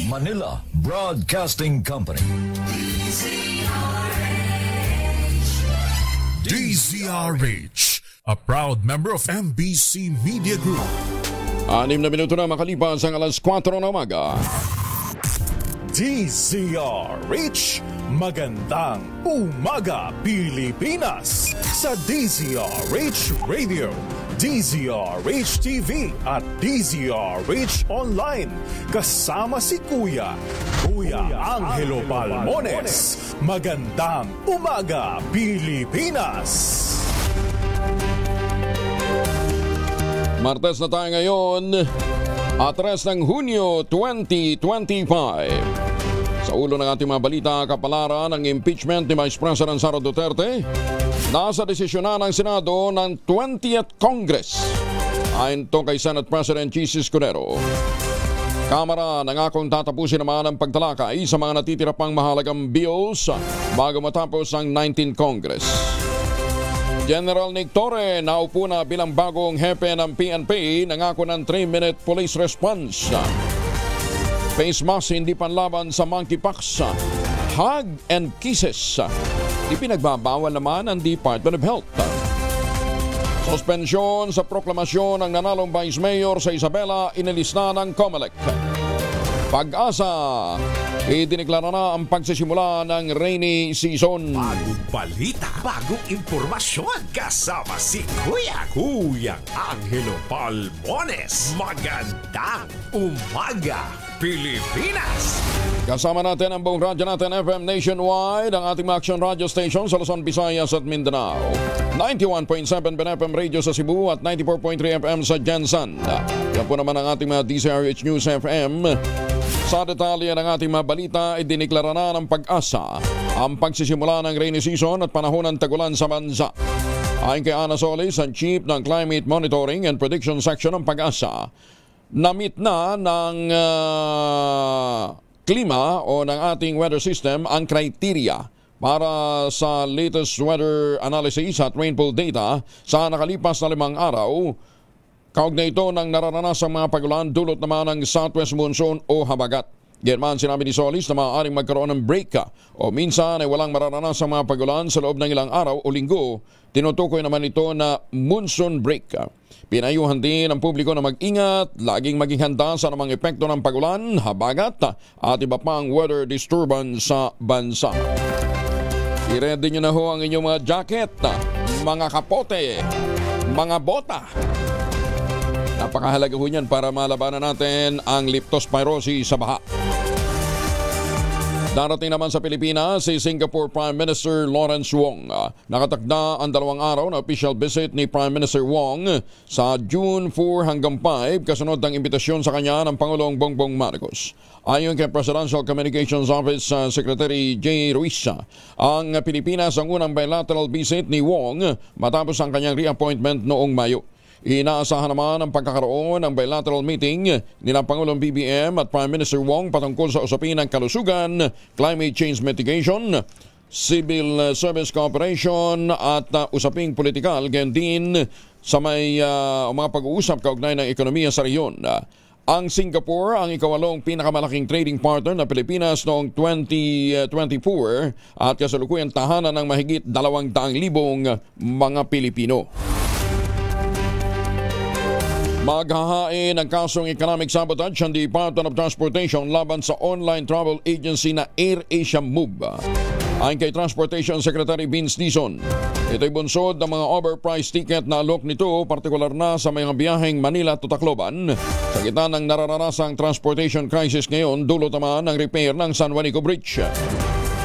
Manila Broadcasting Company. DZRH, a proud member of MBC Media Group. 6 na minuto na makalipas ang alas 4 ng umaga. DZRH, magandang umaga Pilipinas sa DZRH Radio, DZRH TV at DZRH Online. Kasama si Kuya Angelo Palmones. Magandang umaga Pilipinas. Martes na tayo ngayon, 3 ng Hunyo 2025. Sa ulo ng ating mga balita, kapalaran ng impeachment ni Vice President Sara Duterte. Nasa desisyon na ng Senado ng 20th Congress. Ayon to kay Senate President Chis Escudero. Kamara nangakong tatapusin naman ang pagtalakay sa mga natitira pang mahalagang bills bago matapos ang 19th Congress. General Nick Torre naupo na bilang bagong hepe ng PNP, nangako ng 3-minute police response. Face mask hindi panlaban sa monkeypox. Hug and kisses. Ipinagbabawal naman ang Department of Health. Suspensyon sa proklamasyon ng nanalong Vice Mayor sa Isabela, inilista ng COMELEC. Pag-asa, idineklara na ang pagsisimula ng rainy season. Bagong balita, bagong impormasyon, kasama si Kuya Angelo Palmones. Magandang umaga, Pilipinas! Kasama natin ang buong radyo natin FM nationwide, ang ating mga action radio station sa Luzon, Visayas at Mindanao. 91.7 BNFM Radio sa Cebu at 94.3 FM sa Jensan. Yan po naman ang ating mga DZRH News FM. Sa detalye ng ating mga balita, idineklara na ng Pag-asa ang pagsisimula ng rainy season at panahon ng tagulan sa bansa. Ayon kay Ana Solis, ang Chief ng Climate Monitoring and Prediction Section ng Pag-asa, na-meet na ng klima o ng ating weather system ang criteria para sa latest weather analysis at rainfall data sa nakalipas na 5 araw. Kaugnay ito ng nararanasang mga pagulan dulot naman ng southwest monsoon o habagat. Ganyan sinabi ni Solis na maaaring magkaroon ng break o minsan ay walang mararanasang mga pagulan sa loob ng ilang araw o linggo. Tinutukoy naman ito na monsoon break. Pinayuhan din ang publiko na mag-ingat, laging maging handa sa namang epekto ng pagulan, habagat at iba pang weather disturbance sa bansa. I-ready nyo na ho ang inyong mga jacket, mga kapote, mga bota. Napakahalaga ho niyan para malabanan natin ang leptospirosis sa baha. Darating naman sa Pilipinas si Singapore Prime Minister Lawrence Wong. Nakatakda ang 2 araw na official visit ni Prime Minister Wong sa June 4 hanggang 5 kasunod ng imbitasyon sa kanya ng Pangulong Bongbong Marcos. Ayon kay Presidential Communications Office Secretary J. Ruiz, ang Pilipinas ang unang bilateral visit ni Wong matapos ang kanyang reappointment noong Mayo. Inaasahan naman ang pagkakaroon ng bilateral meeting nila Pangulong BBM at Prime Minister Wong patungkol sa usapin ng kalusugan, climate change mitigation, civil service cooperation at usaping politikal, ganyan din sa may mga pag-uusap kaugnay ng ekonomiya sa rehiyon. Ang Singapore ang ikawalong pinakamalaking trading partner ng Pilipinas noong 2024 at kasalukuyang tahanan ng mahigit 200,000 mga Pilipino. Maghahain ang kasong economic sabotage ang Department of Transportation laban sa online travel agency na AirAsia Move. Ayon kay Transportation Secretary Vince Dizon, ito'y bunsod ng mga overpriced ticket na alok nito, partikular na sa mga biyaheng Manila to Tacloban. Sa gitna ng nararanasang transportation crisis ngayon, dulot naman ng repair ng San Juanico Bridge.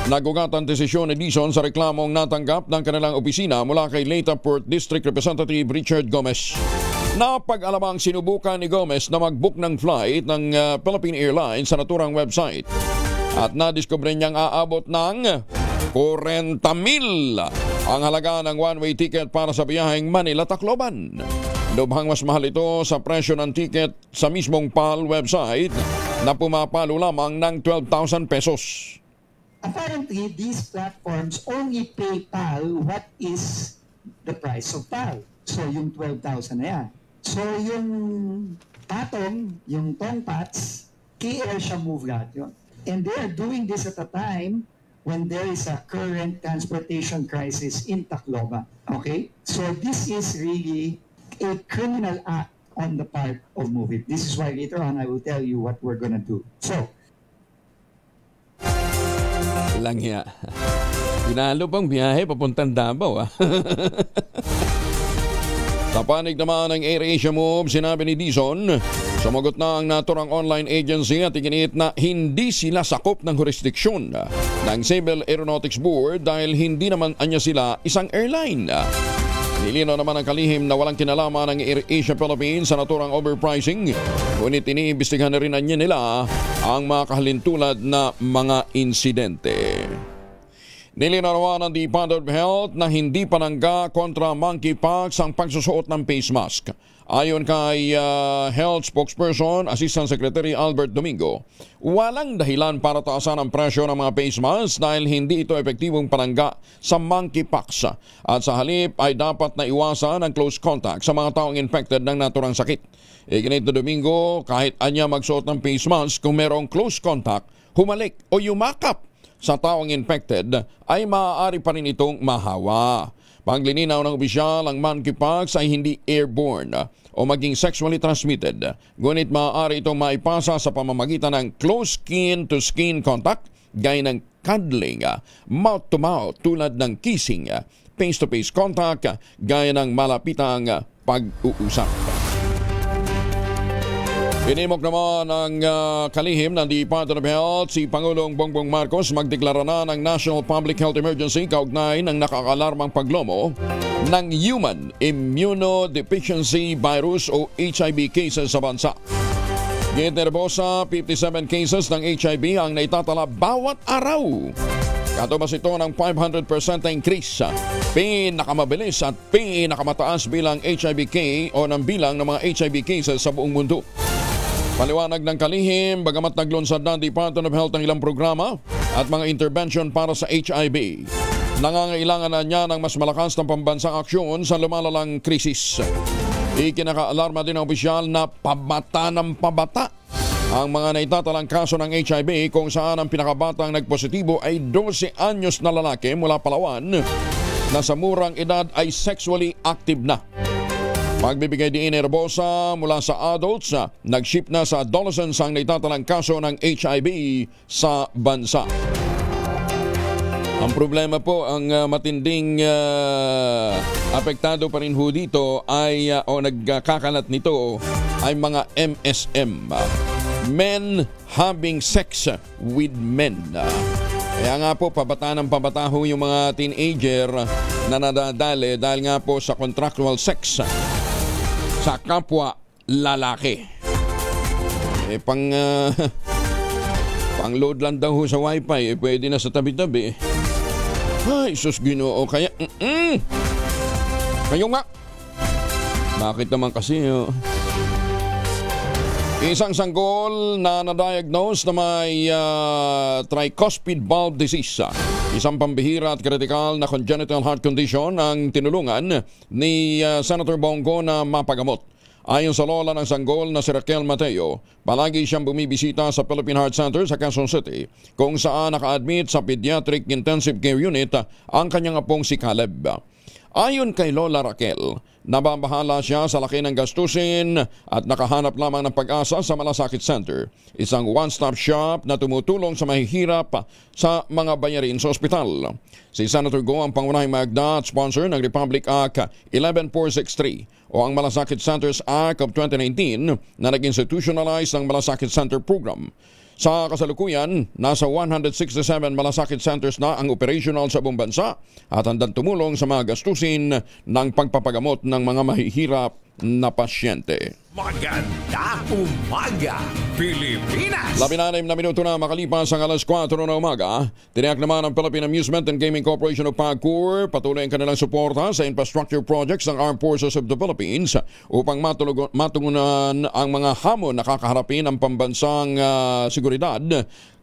Nagugat ang desisyon ni Dizon sa reklamong natanggap ng kanilang opisina mula kay Leyte Port District Representative Richard Gomez. Napag-alamang sinubukan ni Gomez na mag-book ng flight ng Philippine Airlines sa naturang website at nadiskubre niyang aabot ng 40,000 ang halaga ng one-way ticket para sa biyaheng Manila-Tacloban. Lubhang mas mahal ito sa presyo ng ticket sa mismong PAL website na pumapalo lamang ng 12,000 pesos. Apparently, these platforms only pay PAL what is the price of PAL. So, yung 12,000 na yan. So, yung Patong, yung Tongpats, key Asia move lahat yun. And they are doing this at a time when there is a current transportation crisis in Tacloban. Okay? So this is really a criminal act on the part of Movit. This is why later on I will tell you what we're gonna do. So, Lang ya. Pinalo pang biyahe papuntang Davao. Sa panig naman ng AirAsia Move, sinabi ni Dizon, sumagot na ang naturang online agency at iginiit na hindi sila sakop ng jurisdiksyon ng Civil Aeronautics Board dahil hindi naman anya sila isang airline. Nilinaw naman ang kalihim na walang kinalaman ng AirAsia Philippines sa naturang overpricing, ngunit iniimbestigahan na rin nila ang mga kahalintulad na mga insidente. Nilinaw ng Department of Health na hindi panangga kontra monkeypox ang pagsusuot ng face mask. Ayon kay Health Spokesperson, Assistant Secretary Albert Domingo, walang dahilan para taasan ang presyo ng mga face mask dahil hindi ito epektibong panangga sa monkeypox at sa halip ay dapat na iwasan ang close contact sa mga taong infected ng naturang sakit. Iginit na Domingo, kahit anya magsuot ng face mask kung merong close contact, humalik o yumakap sa taong infected ay maaari pa rin itong mahawa. Paglilinaw ng opisyal, ang monkeypox ay hindi airborne o maging sexually transmitted. Ngunit maaari itong maipasa sa pamamagitan ng close skin-to-skin contact, gaya ng cuddling, mouth-to-mouth tulad ng kissing, face-to-face contact, gaya ng malapitang pag-uusap. Inimok naman ang kalihim ng Department of Health si Pangulong Bongbong Marcos magdeklara na ng National Public Health Emergency kaugnay ng nakakalarmang paglomo ng Human Immunodeficiency Virus o HIV cases sa bansa. Nerbosa, 57 cases ng HIV ang naitatala bawat araw. Katubas ito ng 500% na increase, pinakamabilis at pinakamataas bilang HIV o ng bilang ng mga HIV cases sa buong mundo. Paliwanag ng kalihim, bagamat naglunsad na ang Department of Health ng ilang programa at mga intervention para sa HIV, nangangailangan na niya ng mas malakas na pambansang aksyon sa lumalalang krisis. Ikinakaalarma din ng opisyal na pabata ng pabata ang mga naitatalang kaso ng HIV kung saan ang pinakabatang nagpositibo ay 12 anyos na lalaki mula Palawan na sa murang edad ay sexually active na. Pagbibigay din Nerbosa mula sa adults, nag-ship na sa adolescents ang naitatalang kaso ng HIV sa bansa. Ang problema po, ang matinding apektado pa rin ho dito ay, o nagkakalat nito, ay mga MSM. Men having sex with men. Kaya nga po, pabata ng pabata ho yung mga teenager na nadadali dahil nga po sa contractual sex sa kapwa lalaki. Pang-load lang daw ho sa wifi, pwede na sa tabi-tabi. Ay, sus Ginoo, kaya kayo nga. Bakit naman kasi isang sanggol na na-diagnose na may tricuspid valve disease, isang pambihira at kritikal na congenital heart condition ang tinulungan ni Senator Bongo na mapagamot. Ayon sa lola ng sanggol na si Raquel Mateo, palagi siyang bumibisita sa Philippine Heart Center sa Quezon City kung saan naka-admit sa Pediatric Intensive Care Unit ang kanyang apong si Caleb. Ayon kay Lola Raquel, nababahala siya sa laki ng gastusin at nakahanap lamang ng pag-asa sa Malasakit Center, isang one-stop shop na tumutulong sa mahihirap sa mga bayarin sa ospital. Si Senator Go ang pangunahing magda at sponsor ng Republic Act 11463 o ang Malasakit Centers Act of 2019 na nag-institutionalize ng Malasakit Center Program. Sa kasalukuyan, nasa 167 malasakit centers na ang operational sa buong bansa at handang tumulong sa mga gastusin ng pagpapagamot ng mga mahihirap na pasyente. Maganda umaga, Pilipinas! 16 na minuto na makalipas ang alas 4 na umaga. Tiniyak naman ang Philippine Amusement and Gaming Corporation of PAGCOR patuloy ang kanilang suporta sa infrastructure projects ng Armed Forces of the Philippines upang matungunan ang mga hamon na kakaharapin ang pambansang seguridad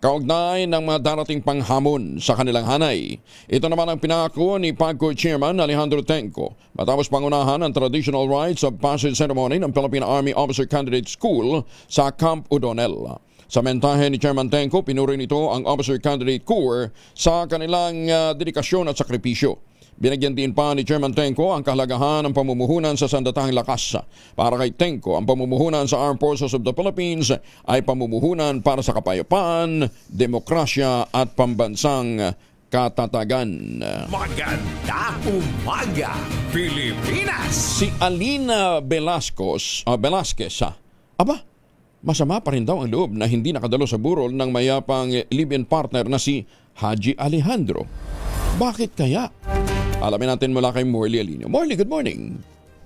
kaugnay ng mga darating panghamon sa kanilang hanay. Ito naman ang pinangako ni PAGCOR Chairman Alejandro Tenco matapos pangunahan ang traditional rites of passage ceremony ng Philippine Army Officer Candidate School sa Camp O'Donnell. Sa mentahe ni Chairman Tenco, pinuri nito ang Officer Candidate Corps sa kanilang dedikasyon at sakripisyo. Binigyan din pa ni Chairman Tenco ang kahalagahan ng pamumuhunan sa sandatahang lakas. Para kay Tenco, ang pamumuhunan sa Armed Forces of the Philippines ay pamumuhunan para sa kapayapaan, demokrasya at pambansang katatagan. Magandang umaga, Pilipinas! Si Alina Velasquez, aba, masama pa rin daw ang loob na hindi nakadalo sa burol ng mayapang live-in partner na si Haji Alejandro. Bakit kaya? Alamin natin mula kay Morley Alino. Morley, good morning.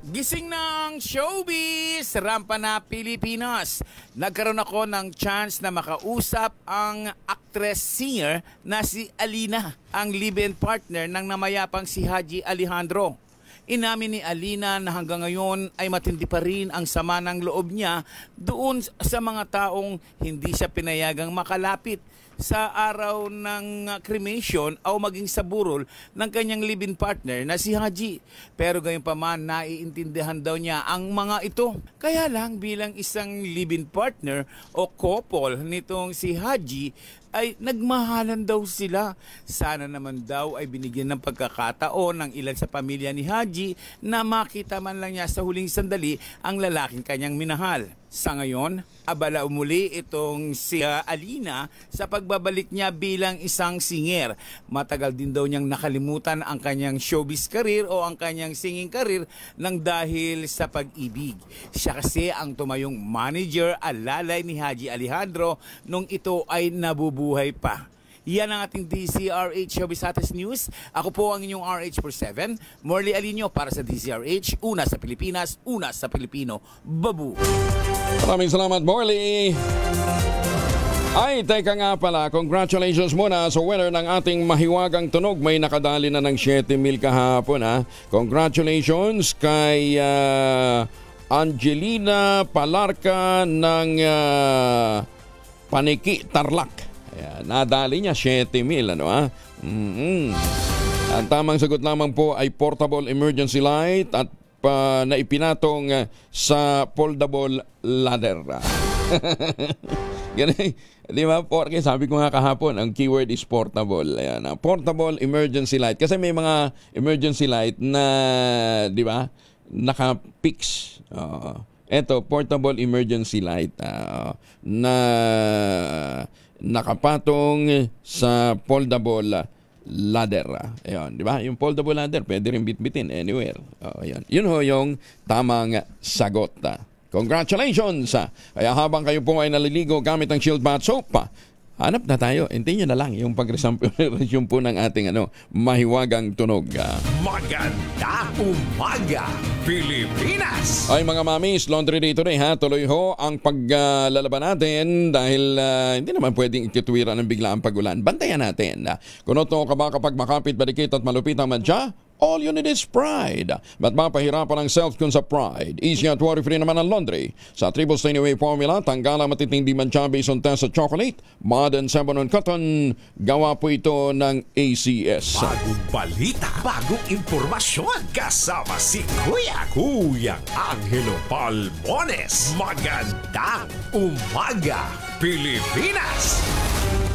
Gising ng showbiz, rampa na Pilipinas. Nagkaroon ako ng chance na makausap ang actress-singer na si Alina, ang live-in partner ng namayapang si Haji Alejandro. Inamin ni Alina na hanggang ngayon ay matindi pa rin ang sama ng loob niya doon sa mga taong hindi siya pinayagang makalapit sa araw ng cremation o maging sa burol ng kanyang live-in partner na si Haji. Pero gayon pa man, naiintindihan daw niya ang mga ito. Kaya lang bilang isang live-in partner o couple nitong si Haji, ay nagmahalan daw sila. Sana naman daw ay binigyan ng pagkakataon ng ilan sa pamilya ni Haji na makita man lang niya sa huling sandali ang lalaking kanyang minahal. Sa ngayon, abala umuli itong si Alina sa pagbabalik niya bilang isang singer. Matagal din daw niyang nakalimutan ang kanyang showbiz career o ang kanyang singing career nang dahil sa pag-ibig. Siya kasi ang tumayong manager alalay ni Haji Alejandro nung ito ay nabubuhay pa. Yan ang ating DZRH Showbiz Status News. Ako po ang inyong RH47, Morley Alino para sa DZRH. Una sa Pilipinas, una sa Pilipino. Babu! Maraming salamat, Morley! Ay, teka nga pala, congratulations muna sa winner ng ating mahiwagang tunog. May nakadali na ng 7,000 kahapon, ha? Congratulations kay Angelina Palarca ng Paniki, Tarlac. Ayan, nadali niya 7,000, ano ha? Ang tamang sagot lamang po ay portable emergency light at na ipinatong sa foldable ladder. Ganun, di ba? Porque sabi ko nga kahapon, ang keyword is portable. Ayan, portable emergency light. Kasi may mga emergency light na, di ba, naka-fix. Ito, portable emergency light na nakapatong sa foldable ladder. Ayun, di ba? Yung foldable ladder, pwede rin bitbitin anywhere. Ayun. Yun ho yung tamang sagot. Congratulations! Kaya habang kayo po ay naliligo gamit ang Shield Bath Soap, hanap na tayo. Hintayin nyo na lang yung pag-resume po ng ating mahiwagang tunog. Magandang umaga, Pilipinas! Ay mga mamis, laundry day today ha. Tuloy ho ang paglalaban natin dahil hindi naman pwedeng ikituwiran ng biglaang pag-ulan. Bantayan natin. Kunoto ka ba kapag makapit, badikit at malupit ang madya? All you need is pride. Ba't mapahirapan ang self kun sa pride? Easy at worry-free naman ang laundry. Sa Triple Stain Away formula, tanggal ang matitindi mancha based on test sa chocolate, mud and sabon on cotton. Gawa po ito ng ACS. Bagong balita, bagong impormasyon. Kasama si Kuya Angelo Palmones. Magandang umaga, Pilipinas!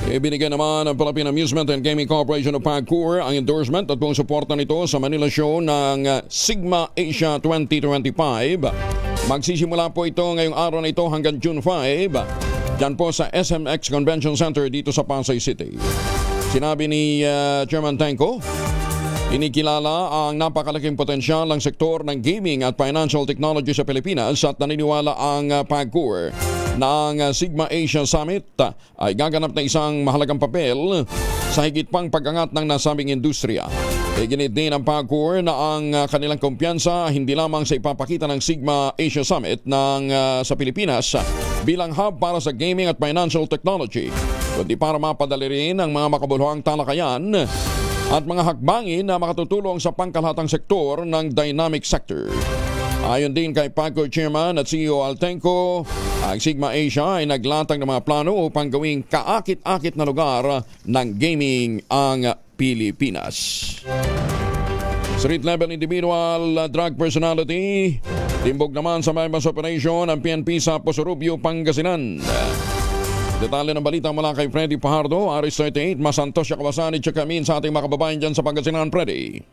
Ibinigyan naman ng Philippine Amusement and Gaming Corporation of PAGCOR ang endorsement at buong suporta nito sa Manila show ng Sigma Asia 2025. Magsisimula po ito ngayong araw na ito hanggang June 5. Diyan po sa SMX Convention Center dito sa Pasay City. Sinabi ni Chairman Tenco, inikilala ang napakalaking potensyal ng sektor ng gaming at financial technology sa Pilipinas at naniniwala ang PAGCOR na ang Sigma Asia Summit ay gaganap na isang mahalagang papel sa higit pang pag-angat ng nasabing industriya. Iginit din ang PAGCOR na ang kanilang kumpiyansa hindi lamang sa ipapakita ng Sigma Asia Summit sa Pilipinas bilang hub para sa gaming at financial technology, kundi para mapadali rin ang mga makabuluhang talakayan at mga hakbangin na makatutulong sa pangkalahatang sektor ng dynamic sector. Ayon din kay PAGCOR Chairman at CEO Altenco, Ang Sigma Asia ay naglatag ng mga plano upang gawing kaakit-akit na lugar ng gaming ang Pilipinas. Street level individual drug personality, timbog naman sa bypass operation ang PNP sa Posorubio, Pangasinan. Detalye ng balita mula kay Freddy Pajardo, Aris 38, Masantos siya kawasan, check kami sa ating mga kababayan dyan sa Pangasinan, Freddy.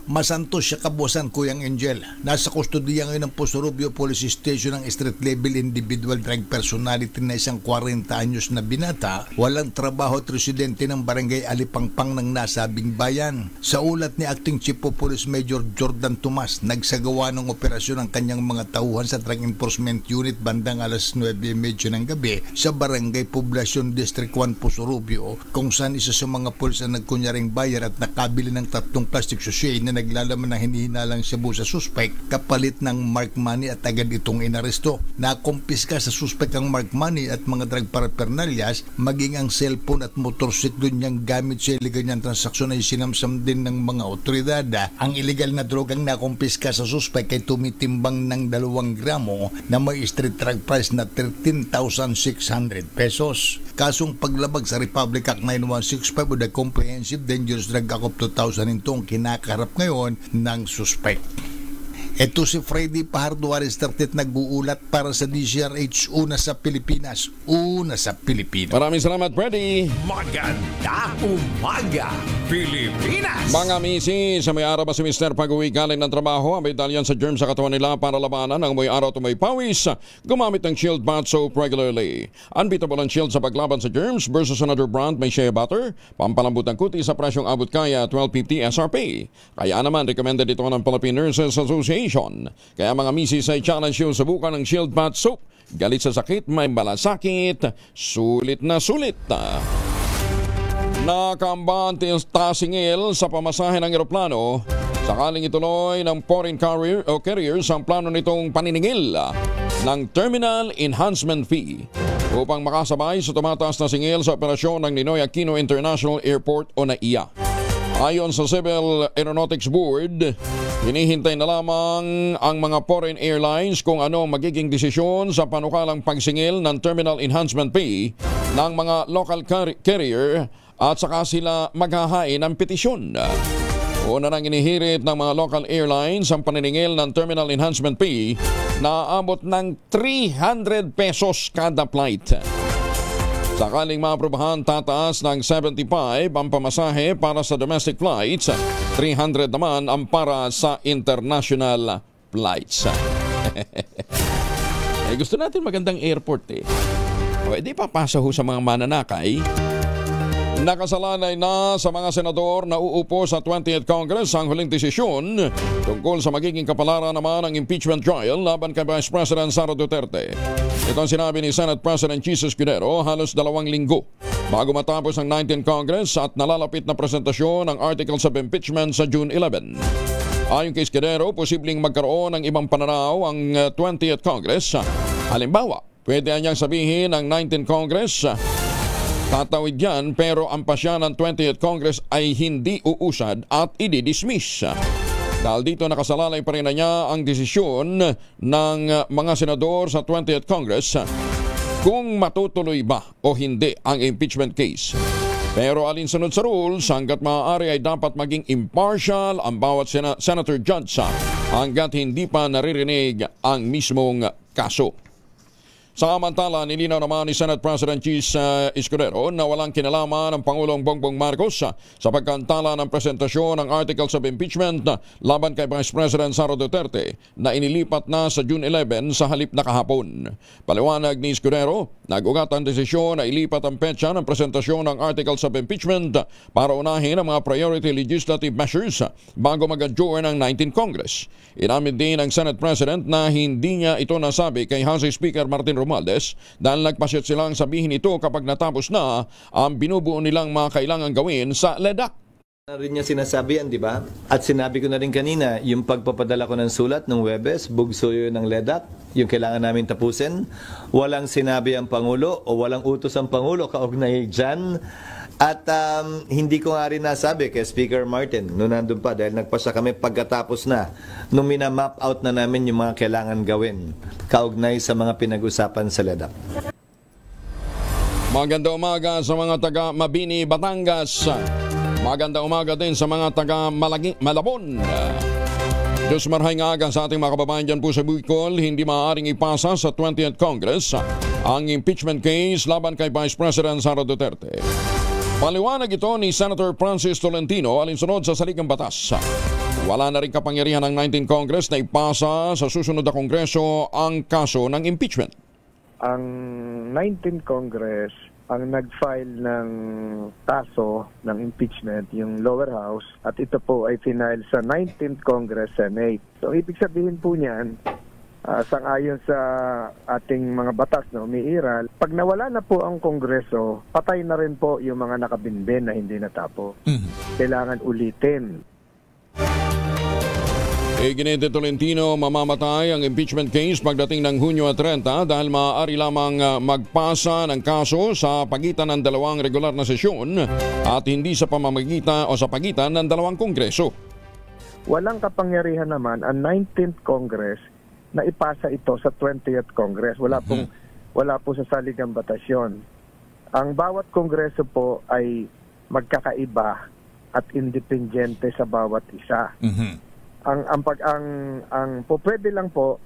Masantos siya kabusan, Kuyang Angel. Nasa kustodiya ngayon ng Posorubio Police Station ng street level individual drug personality na isang 40 anyos na binata, walang trabaho at residente ng barangay Alipangpang ng nasabing bayan. Sa ulat ni Acting Chief of Police Major Jordan Tomas, nagsagawa ng operasyon ang kanyang mga tauhan sa Drug Enforcement Unit bandang alas 9:30 ng gabi sa Barangay Poblacion District 1 Posorubio, kung saan isa sa mga pulis ang nagkunyaring bayar at nakabili ng 3 plastic sachet na naglalaman ng hinihinalang shabu sa suspect kapalit ng mark money at agad itong inaresto. Nakumpiska sa suspect ang mark money at mga drug paraphernalias, maging ang cellphone at motorsiklo niyang gamit sa illegal niyang transaksyon ay sinamsam din ng mga otoridad. Ang illegal na drogang nakumpiska sa suspect ay tumitimbang ng 2 gramo na may street drug price na 13,600 pesos. Kasong paglabag sa Republic Act 9165 o the Comprehensive Dangerous Drug Act of 2002 ang kinakaharap ngayon ng suspect. Ito si Freddy Pajardo, Aris 38, nag-uulat para sa DCRH, una sa Pilipinas. Maraming salamat, Freddy. Magandang umaga, Pilipinas! Mga misi, sa may araw ba si Mr. pag-uwi galing ng trabaho, ang may dalyan sa germ sa katawan nila para labanan ang may araw at may pawis, gumamit ng Shield Bath Soap regularly. Unbeatable ang Shield sa paglaban sa germs versus another brand may shea butter, pampalambot ng kuti sa presyong abot kaya $12.50 SRP. Kaya naman, recommended ito ng Philippine Nurses Association. Kaya mga misis ay challenge yung subukan ng Shield Bath Soap. Galit sa sakit, may malasakit, sulit na sulit. Nakambante tasingil sa pamasahe ng eroplano. Sakaling ituloy ng foreign carriers ang plano nitong paniningil ng Terminal Enhancement Fee upang makasabay sa tumataas na singil sa operasyon ng Ninoy Aquino International Airport o NAIA. Ayon sa Civil Aeronautics Board, hinihintay na lamang ang mga foreign airlines kung ano magiging desisyon sa panukalang pagsingil ng Terminal Enhancement Fee ng mga local carrier at saka sila maghahain ng petisyon. Una nang inihirit ng mga local airlines ang paniningil ng Terminal Enhancement Fee na aabot ng 300 pesos kada flight. Sakaling maaprubahan, tataas ng 75 ang pamasahe para sa domestic flights, 300 naman ang para sa international flights. Gusto natin magandang airport eh. O edi papasa ho sa mga mananakay. Nakasalanay na sa mga senador na uupo sa 20th Congress ang huling desisyon tungkol sa magiging kapalaran naman ng impeachment trial laban kay Vice President Sara Duterte. Ito ang sinabi ni Senate President Jesus Escudero halos 2 linggo bago matapos ang 19th Congress at nalalapit na presentasyon ng articles of impeachment sa June 11. Ayon kay Escudero, posibleng magkaroon ng ibang pananaw ang 20th Congress. Halimbawa, pwede niyang sabihin ng 19th Congress tatawid yan pero ang pasya ng 20th Congress ay hindi uusad at i-dismiss. Dahil dito nakasalalay pa rin na niya ang desisyon ng mga senador sa 20th Congress kung matutuloy ba o hindi ang impeachment case. Pero alinsunod sa rules, hanggat maaari ay dapat maging impartial ang bawat senator judge hanggat hindi pa naririnig ang mismong kaso. Samantala, nilinaw naman ni Senate President Jesus Escudero na walang kinalaman ng Pangulong Bongbong Marcos sa pagkantala ng presentasyon ng articles of impeachment laban kay Vice President Sara Duterte na inilipat na sa June 11 sa halip na kahapon. Paliwanag ni Escudero, nag-ugat ang desisyon na ilipat ang petsa ng presentasyon ng articles of impeachment para unahin ang mga priority legislative measures bago mag-adjourn ng 19th Congress. Inamin din ng Senate President na hindi niya ito nasabi kay House Speaker Martin Romualdez dahil nagpasyat silang sabihin ito kapag natapos na ang binubuo nilang mga kailangan gawin sa LEDAC. Rin niya sinasabi yan, di ba? At sinabi ko na rin kanina, yung pagpapadala ko ng sulat ng Webes, bugso yun ng LEDAC, yung kailangan namin tapusin. Walang sinabi ang Pangulo o walang utos ang Pangulo kaugnay dyan. At hindi ko nga rin nasabi kay Speaker Martin noon nandun pa dahil nagpasa kami pagkatapos na nung minamap out na namin yung mga kailangan gawin kaugnay sa mga pinag-usapan sa LEDAP. Magandang umaga sa mga taga Mabini, Batangas. Magandang umaga din sa mga taga Malabon. Diyos marhay nga aga sa ating mga kababayan dyan po sa Bicol, hindi maaaring ipasa sa 20th Congress ang impeachment case laban kay Vice President Sara Duterte. Paliwanag ito ni Senator Francis Tolentino alinsunod sa saligang batas. Wala na rin kapangyarihan ng 19th Congress na ipasa sa susunod na Kongreso ang kaso ng impeachment. Ang 19th Congress ang nag-file ng kaso ng impeachment, yung lower house, at ito po ay final sa 19th Congress Senate. So ibig sabihin po niyan, sang-ayon sa ating mga batas na umiiral, pag nawala na po ang Kongreso, patay na rin po yung mga nakabinbin na hindi natapo. Kailangan ulitin. Ginete Tolentino, mamamatay ang impeachment case pagdating ng Hunyo 30 dahil maaari lamang magpasa ng kaso sa pagitan ng dalawang regular na sesyon at hindi sa pamamagitan o sa pagitan ng dalawang kongreso. Walang kapangyarihan naman ang 19th Congress na ipasa ito sa 20th Congress. Wala po sa saligang batasyon. Ang bawat kongreso po ay magkakaiba at independyente sa bawat isa. Ang pwede lang po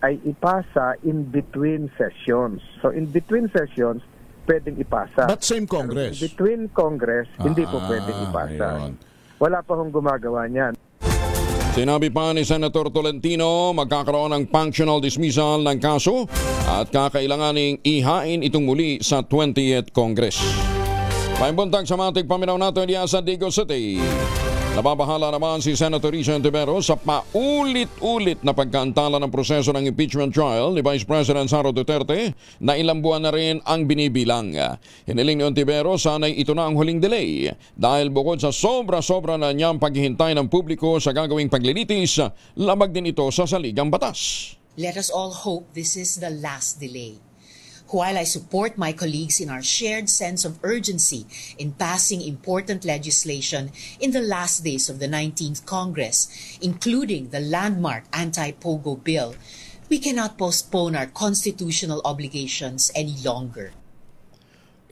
ay ipasa in between sessions. So in between sessions, pwedeng ipasa. But same Congress. In between Congress, hindi po pwedeng ipasa. Ayun. Wala pa hong gumagawa niyan. Sinabi pa ni Senator Tolentino, magkakaroon ng functional dismissal ng kaso at kakailanganing ihain itong muli sa 20th Congress. May buntag sa matig paminaw natin diyan sa Digo City. Nababahala naman si Senator Risa Ontiveros sa paulit-ulit na pagkaantala ng proseso ng impeachment trial ni Vice President Sara Duterte na ilang buwan na rin ang binibilang. Hiniling ni Ontiveros sana'y ito na ang huling delay dahil bukod sa sobra-sobra na niyang paghihintay ng publiko sa gagawing paglilitis, lamag din ito sa saligang batas. Let us all hope this is the last delay. While I support my colleagues in our shared sense of urgency in passing important legislation in the last days of the 19th Congress, including the landmark anti-POGO bill, we cannot postpone our constitutional obligations any longer.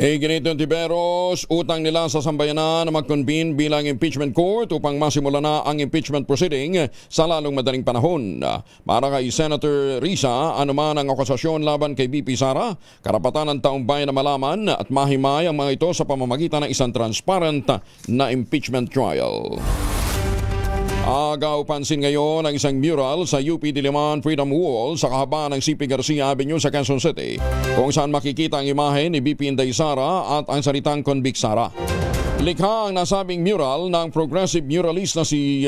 Ginito Ontiveros, utang nila sa sambayanan na mag-convene bilang impeachment court upang masimula na ang impeachment proceeding sa lalong madaling panahon. Para kay Senator Risa, anuman ang akusasyon laban kay VP Sara, karapatan ng taong bayan na malaman at mahimay ang mga ito sa pamamagitan ng isang transparent na impeachment trial. Agaw pansin ngayon ang isang mural sa UP Diliman Freedom Wall sa kahabaan ng CP Garcia Avenue sa Quezon City kung saan makikita ang imahe ni VP Inday Sara at ang salitang Convict Sara. Likha ang nasabing mural ng progressive muralist na si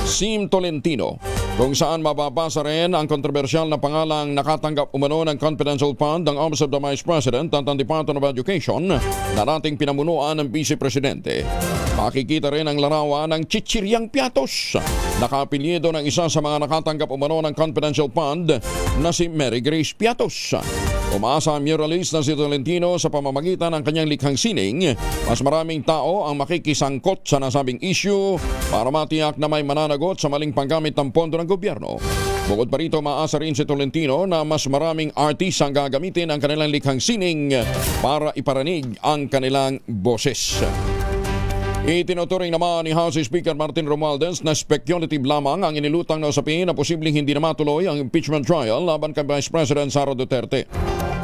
Sim Tolentino kung saan mababasa rin ang kontrobersyal na pangalang nakatanggap umano ng confidential fund ng Office of the Vice President at ang Department of Education na dating pinamunuan ng Vice Presidente. Makikita rin ang larawan ng Chichiryang Piatos, nakapilyedo ng isa sa mga nakatanggap umano ng confidential fund na si Mary Grace Piatos. Umaasa ang muralist na si Tolentino sa pamamagitan ng kanyang likhang sining, mas maraming tao ang makikisangkot sa nasabing issue para matiyak na may mananagot sa maling paggamit ng pondo ng gobyerno. Bukod pa rito, maasa rin si Tolentino na mas maraming artist ang gagamitin ang kanilang likhang sining para iparanig ang kanilang boses. Itinuturing naman ni House Speaker Martin Romualdez na speculative lamang ang inilutang na usapin na posibleng hindi na matuloy ang impeachment trial laban kay Vice President Sara Duterte.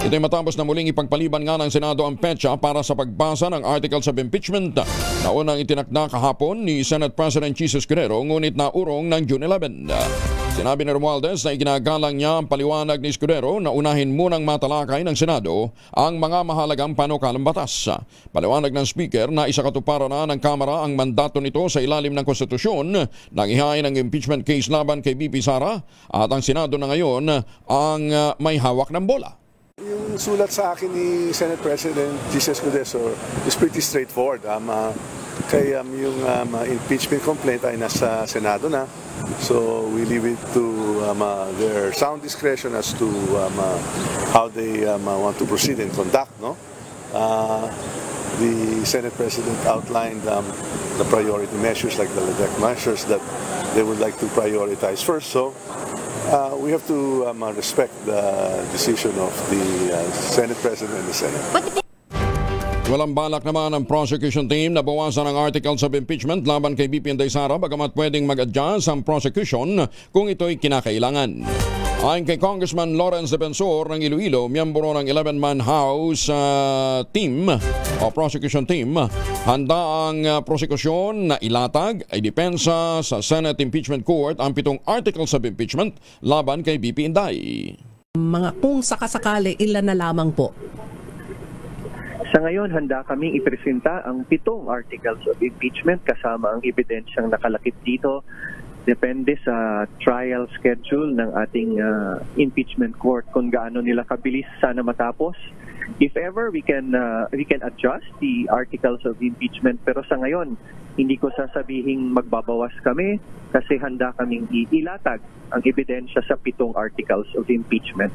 Ito'y matapos na muling ipagpaliban nga ng Senado ang petsa para sa pagbasa ng articles of impeachment na unang itinakda kahapon ni Senate President Jesus Escudero ngunit naurong ng June 11. Sinabi ni Romualdez na iginagalang niya ang paliwanag ni Escudero na unahin munang matalakay ng Senado ang mga mahalagang panukalang batas. Paliwanag ng Speaker na isakatuparan na ng Kamara ang mandato nito sa ilalim ng Konstitusyon nang ihain ang impeachment case laban kay VP Sara at ang Senado na ngayon ang may hawak ng bola. Yung sulat sa akin ni Senate President Jesus Escudero is pretty straightforward. Kaya yung impeachment complaint ay nasa Senado na. So we leave it to their sound discretion as to how they want to proceed and conduct. No? the Senate President outlined the priority measures, like the LEDEC measures that they would like to prioritize first. So we have to respect the decision of the Senate President and the Senate. Walang balak naman ang prosecution team na bawasan ang articles of impeachment laban kay VP Inday Sara, bagamat pwedeng mag-adjust ang prosecution kung ito'y kinakailangan. Ayon kay Congressman Lawrence Defensor ng Iloilo, miyembro ng 11-man House team o prosecution team, handa ang prosekusyon na ilatag ay depensa sa Senate Impeachment Court ang 7 articles of impeachment laban kay VP Inday. Mga kung sakasakali, ilan na lamang po? Sa ngayon, handa kaming ipresenta ang 7 articles of impeachment kasama ang ebidensyang nakalakip dito. Depende sa trial schedule ng ating impeachment court kung gaano nila kabilis sana matapos. If ever, we can adjust the articles of impeachment. Pero sa ngayon, hindi ko sasabihing magbabawas kami kasi handa kaming ilatag ang ebidensya sa 7 articles of impeachment.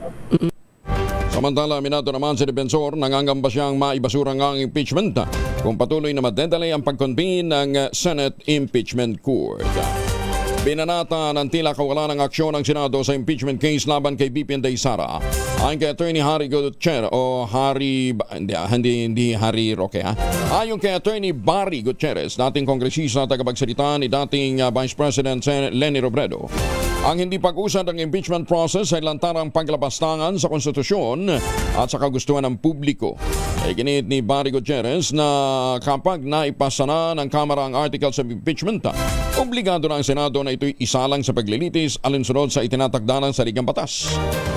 Samantala, minado naman si Defensor, nangangamba siyang maibasura ang impeachment kung patuloy na madedelay ang pag-convene ng Senate Impeachment Court. Binanata ng tila kawalan ng aksyon ng Senado sa impeachment case laban kay VP Inday Sara. Ayon kay Attorney Harry Gutierrez o hindi Harry Roque Ayon kay Attorney Barry Gutierrez, dating kongresista tagapagsalita ni dating Vice President Leni Robredo, ang hindi pag-usad ng impeachment process ay lantarang paglabastangan sa konstitusyon at sa kagustuhan ng publiko. Ginit ni Barry Gutierrez na kapag naipasa na ng Kamara ang articles of impeachment, obligado na ang Senado na ito'y isalang sa paglilitis alinsunod sa itinatagda ng saligang batas.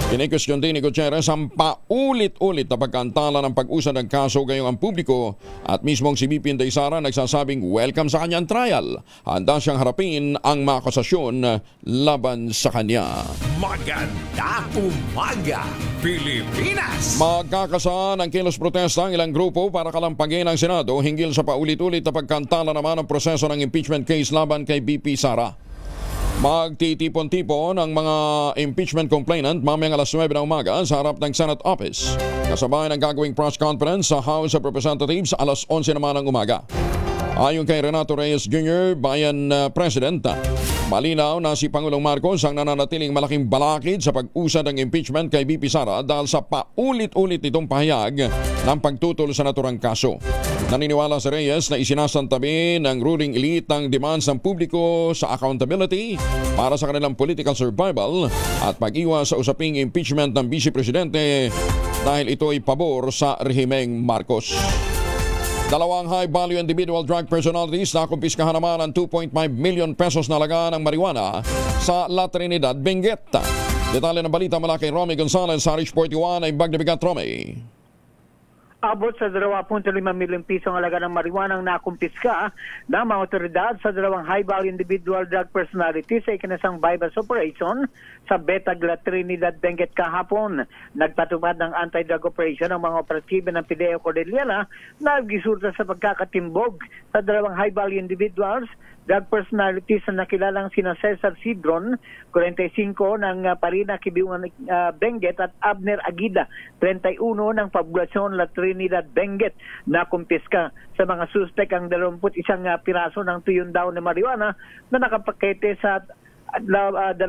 Kinikwestiyon din ni Gutierrez ang paulit-ulit na pagkantala ng pag-usad ng kaso gayong ang publiko at mismong si VP Inday Sara nagsasabing welcome sa kanyang trial. Handa siyang harapin ang mga akusasyon laban sa kanya. Magandang umaga, Pilipinas! Magkakasaan ang kilos protesta ang ilang grupo para kalampagin ang Senado hinggil sa paulit-ulit na pagkantala naman ng proseso ng impeachment case laban kay VP Sara. Magtitipon-tipon ang mga impeachment complainant mamayang alas 9 ng umaga sa harap ng Senate Office. Kasabay ng gagawing press conference sa House of Representatives alas 11 naman ng umaga. Ayon kay Renato Reyes Jr., Bayan President, malinaw na si Pangulong Marcos ang nananatiling malaking balakid sa pag-usad ng impeachment kay VP Sara dahil sa paulit-ulit itong pahayag ng pagtutol sa naturang kaso. Naniniwala si Reyes na isinasantabi ng ruling elite ang demands ng publiko sa accountability para sa kanilang political survival at pag-iwas sa usaping impeachment ng Vice Presidente dahil ito ay pabor sa rehimeng Marcos. 2 high-value individual drug personalities na kumpiskahan naman ang 2.5 million pesos na laga ng marijuana sa La Trinidad, Benguet. Detalye ng balita mula kay Romy Gonzalez sa Rich 41 ay Bagnabigat, Romy. Abot sa 2.5 milyong piso ang halaga ng marijuana ang nakumpiska ng mga otoridad sa 2 high-value individual drug personalities sa ikinasang bypass operation sa Betag, La Trinidad, Benguet kahapon. Nagpatupad ng anti-drug operation ang mga operatiba ng Pideo Cordillera na naggisulta sa pagkakatimbog sa 2 high-value individuals drug personalities na nakilalang sina Cesar Sidron, 45 ng Parina, Kibiungan, Benguet at Abner Aguida, 31 ng Poblacion La Trinidad, Benguet na kumpiska sa mga suspek ang 21 piraso ng tuyon daw na marijuana na nakapakete sa 21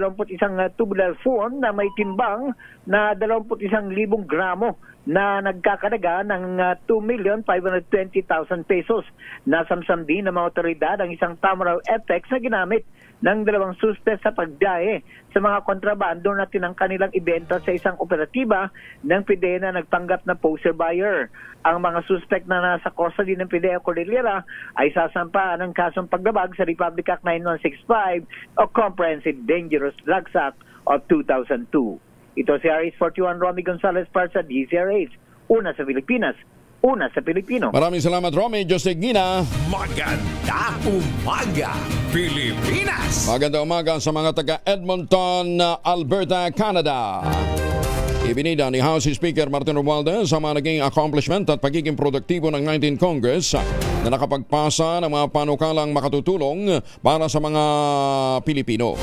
tubular phone na may timbang na 21,000 gramo na nagkakalaga ng 2,520,000 pesos. Nasamsam din ng mga otoridad ang isang Tamaraw FX na ginamit ng 2 suspect sa pagdaye sa mga kontrabando na tinangka nilang ibenta sa isang operatiba ng PIDEA na nagpanggap na poster buyer. Ang mga suspect na nasa custody ng PIDEA Cordillera ay sasampaan ng kasong paglabag sa Republic Act 9165 o Comprehensive Dangerous Drugs Act of 2002. Ito si RH41 Romy Gonzalez para sa DZRH. Una sa Pilipinas, una sa Pilipino. Maraming salamat, Romy. Jose Gina. Magandang umaga, Pilipinas! Magandang umaga sa mga taga Edmonton, Alberta, Canada. Ibinida ni House Speaker Martin Romualdez ang mga naging accomplishment at pagiging produktibo ng 19th Congress na nakapagpasa ng mga panukalang makatutulong para sa mga Pilipino.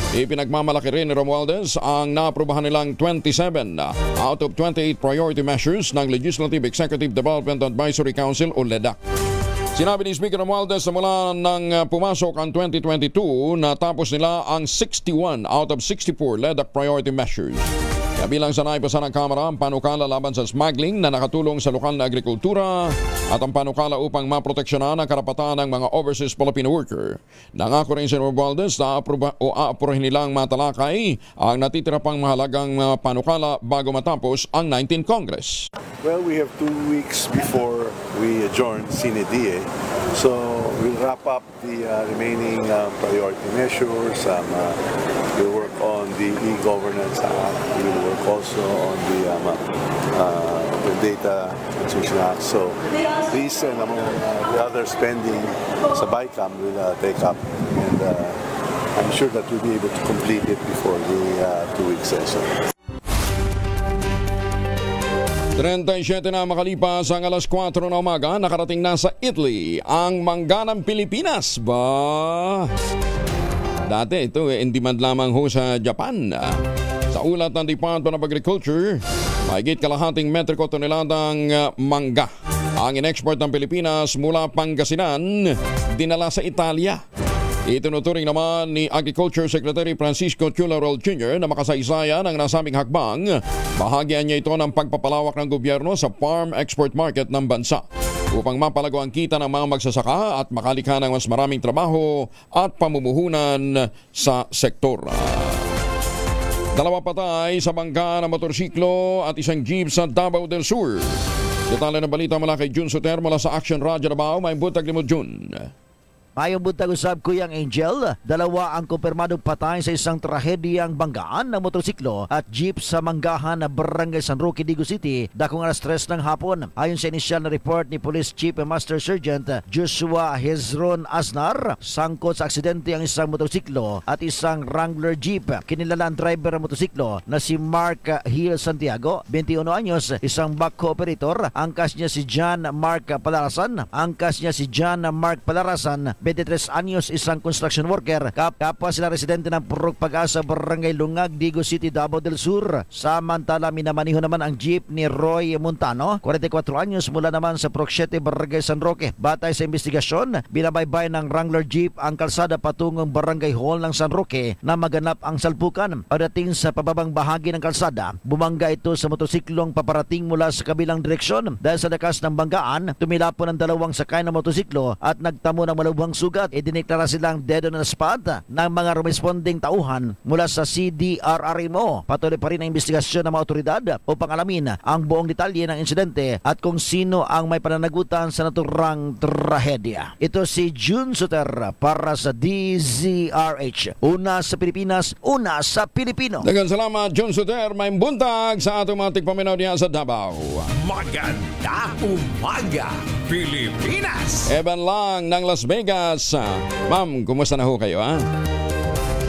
Ipinagmamalaki rin ni Romualdez ang naaprubahan nilang 27 out of 28 priority measures ng Legislative Executive Development Advisory Council o LEDAC. Sinabi ni Speaker Romualdez na mula nang pumasok ang 2022, natapos nila ang 61 out of 64 LEDAC priority measures. Kabilang sa naipasa ng Kamara ang panukala laban sa smuggling na nakatulong sa lokal na agrikultura at ang panukala upang maproteksyonan ang karapatan ng mga overseas Filipino worker. Nangako rin si Romualdez na aaprohin nilang matalakay ang natitira pang mahalagang panukala bago matapos ang 19th Congress. Well, we have 2 weeks before we adjourn Sine Die. So we'll wrap up the remaining priority measures. We'll work on the e-governance act. We'll work also on the data transition act. So these and the other spending sa BICAM will take up, and I'm sure that we'll be able to complete it before the 2-week session. 37 na makalipas ang alas 4 na umaga, nakarating na sa Italy ang mangga ng Pilipinas. Dati ito in demand lamang ho sa Japan. Sa ulat ng Department of Agriculture, mahigit kalahating metriko toneladang mangga ang in-export ng Pilipinas mula Pangasinan dinala sa Italia. Itinuturing naman ni Agriculture Secretary Francisco Chularol Jr. na makasaysayan ang nasabing hakbang. Bahagyan niya ito ng pagpapalawak ng gobyerno sa farm export market ng bansa upang mapalago ang kita ng mga magsasaka at makalikha ng mas maraming trabaho at pamumuhunan sa sektor. 2 patay sa bangka ng motorsiklo at isang jeep sa Davao del Sur. Detalye ng balita mula kay Jun Soter mula sa Action Radio Davao. May butag ni mo, Jun. Mayong buntag usab Kuyang Angel, 2 ang kumpirmadong patay sa isang trahediyang banggaan ng motorsiklo at jeep sa Manggahan na Barangay San Roque, Digo City, dakong alas 3 ng hapon. Ayon sa inisyal na report ni Police Chief Master Sergeant Joshua Hezron Asnar, sangkot sa aksidente ang isang motorsiklo at isang Wrangler jeep. Kinilala ang driver ng motorsiklo na si Mark Hill Santiago, 21 anyos, isang backhoe operator. Angkas niya si John Mark Palarasan. 23 anyos, isang construction worker. Kapwa sila residente ng Purok Pag-asa, Barangay Lungag, Digo City, Davao del Sur. Samantala, minamaniho naman ang jeep ni Roy Montano, 44 anyos, mula naman sa Purok 7, Barangay San Roque. Batay sa investigasyon, binabaybay ng Wrangler jeep ang kalsada patungong Barangay Hall ng San Roque na maganap ang salpukan. Pagdating sa pababang bahagi ng kalsada, bumangga ito sa motorsiklong paparating mula sa kabilang direksyon. Dahil sa lakas ng banggaan, tumilapon ang 2 sakay ng motorsiklo at nagtamo ng malubhang sugat. Idiniklara silang dead on the spot ng mga responding tauhan mula sa CDRRMO. Patuloy pa rin ang investigasyon ng mga otoridad upang alamin ang buong detalye ng insidente at kung sino ang may pananagutan sa naturang trahedya. Ito si Jun Soter para sa DZRH. Una sa Pilipinas, una sa Pilipino. Daghang salamat, Jun Soter. May buntag sa automatic paminaw diyan sa Davao. Maganda umaga, Pilipinas! Evan lang ng Las Vegas. Ma'am, kumusta na ho kayo, ha?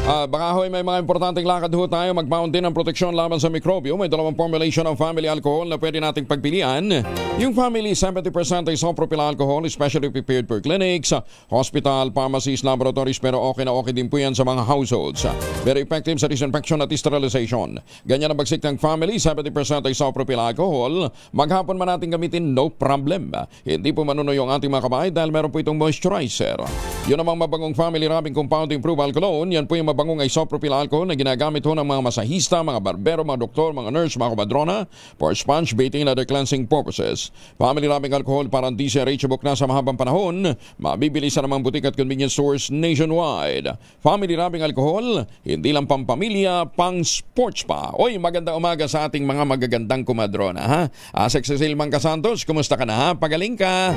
Baka ho'y may mga importanteng lakad ho tayo. Mag-mount din ng proteksyon laban sa mikrobyo. May 2 formulation ng family alcohol na pwede nating pagpilian. Yung family, 70% isopropyl alcohol, especially prepared for clinics, hospital, pharmacies, laboratories, pero okay na okay din po yan sa mga households. Very effective sa disinfection at sterilization. Ganyan ang bagsik ng family, 70% isopropyl alcohol. Maghapon man natin gamitin, no problem. Hindi po manuno yung ating mga kamay dahil meron po itong moisturizer. Yun namang mabangong family rubbing compound improved alcohol. Yan po yung mabangong isopropyl alcohol na ginagamit ho ng mga masahista, mga barbero, mga doktor, mga nurse, mga kumadrona for sponge baiting and other cleansing purposes. Family rubbing alcohol parang DCRH book na sa mahabang panahon. Mabibili sa namang butik at convenience stores nationwide. Family rubbing alcohol, hindi lang pampamilya, pang sports pa. Oy, magandang umaga sa ating mga magagandang kumadrona, ha? Asek Cecil Mangka Santos, kumusta ka na, ha? Pagaling ka.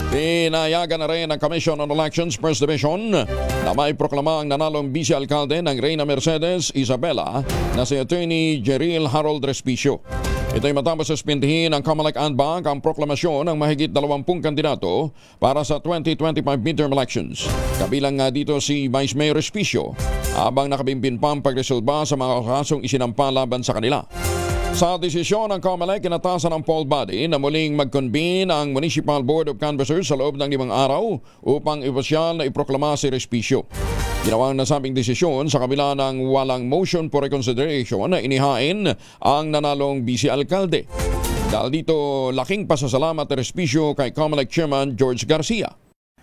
Pinayagan na rin ng Commission on Elections First Division na may proklama ang nanalong vice-alkalde ng Reyna Mercedes Isabela na si Attorney Jeril Harold Respicio. Ito'y matapos suspindihin ng Comelec Bank ang proklamasyon ng mahigit 20 kandidato para sa 2025 midterm elections. Kabilang nga dito si Vice Mayor Respicio habang nakabimbin pa ang pagresolba sa mga kasong isinampa laban sa kanila. Sa desisyon ng COMELEC, kinatasan ng poll body na muling mag-convene ang Municipal Board of Canvassers sa loob ng 5 araw upang opisyal na iproklama si Respicio. Ginawa ang nasabing desisyon sa kabila ng walang motion for reconsideration na inihain ang nanalong vice-alkalde. Dahil dito, laking pasasalamat ni Respicio kay COMELEC Chairman George Garcia.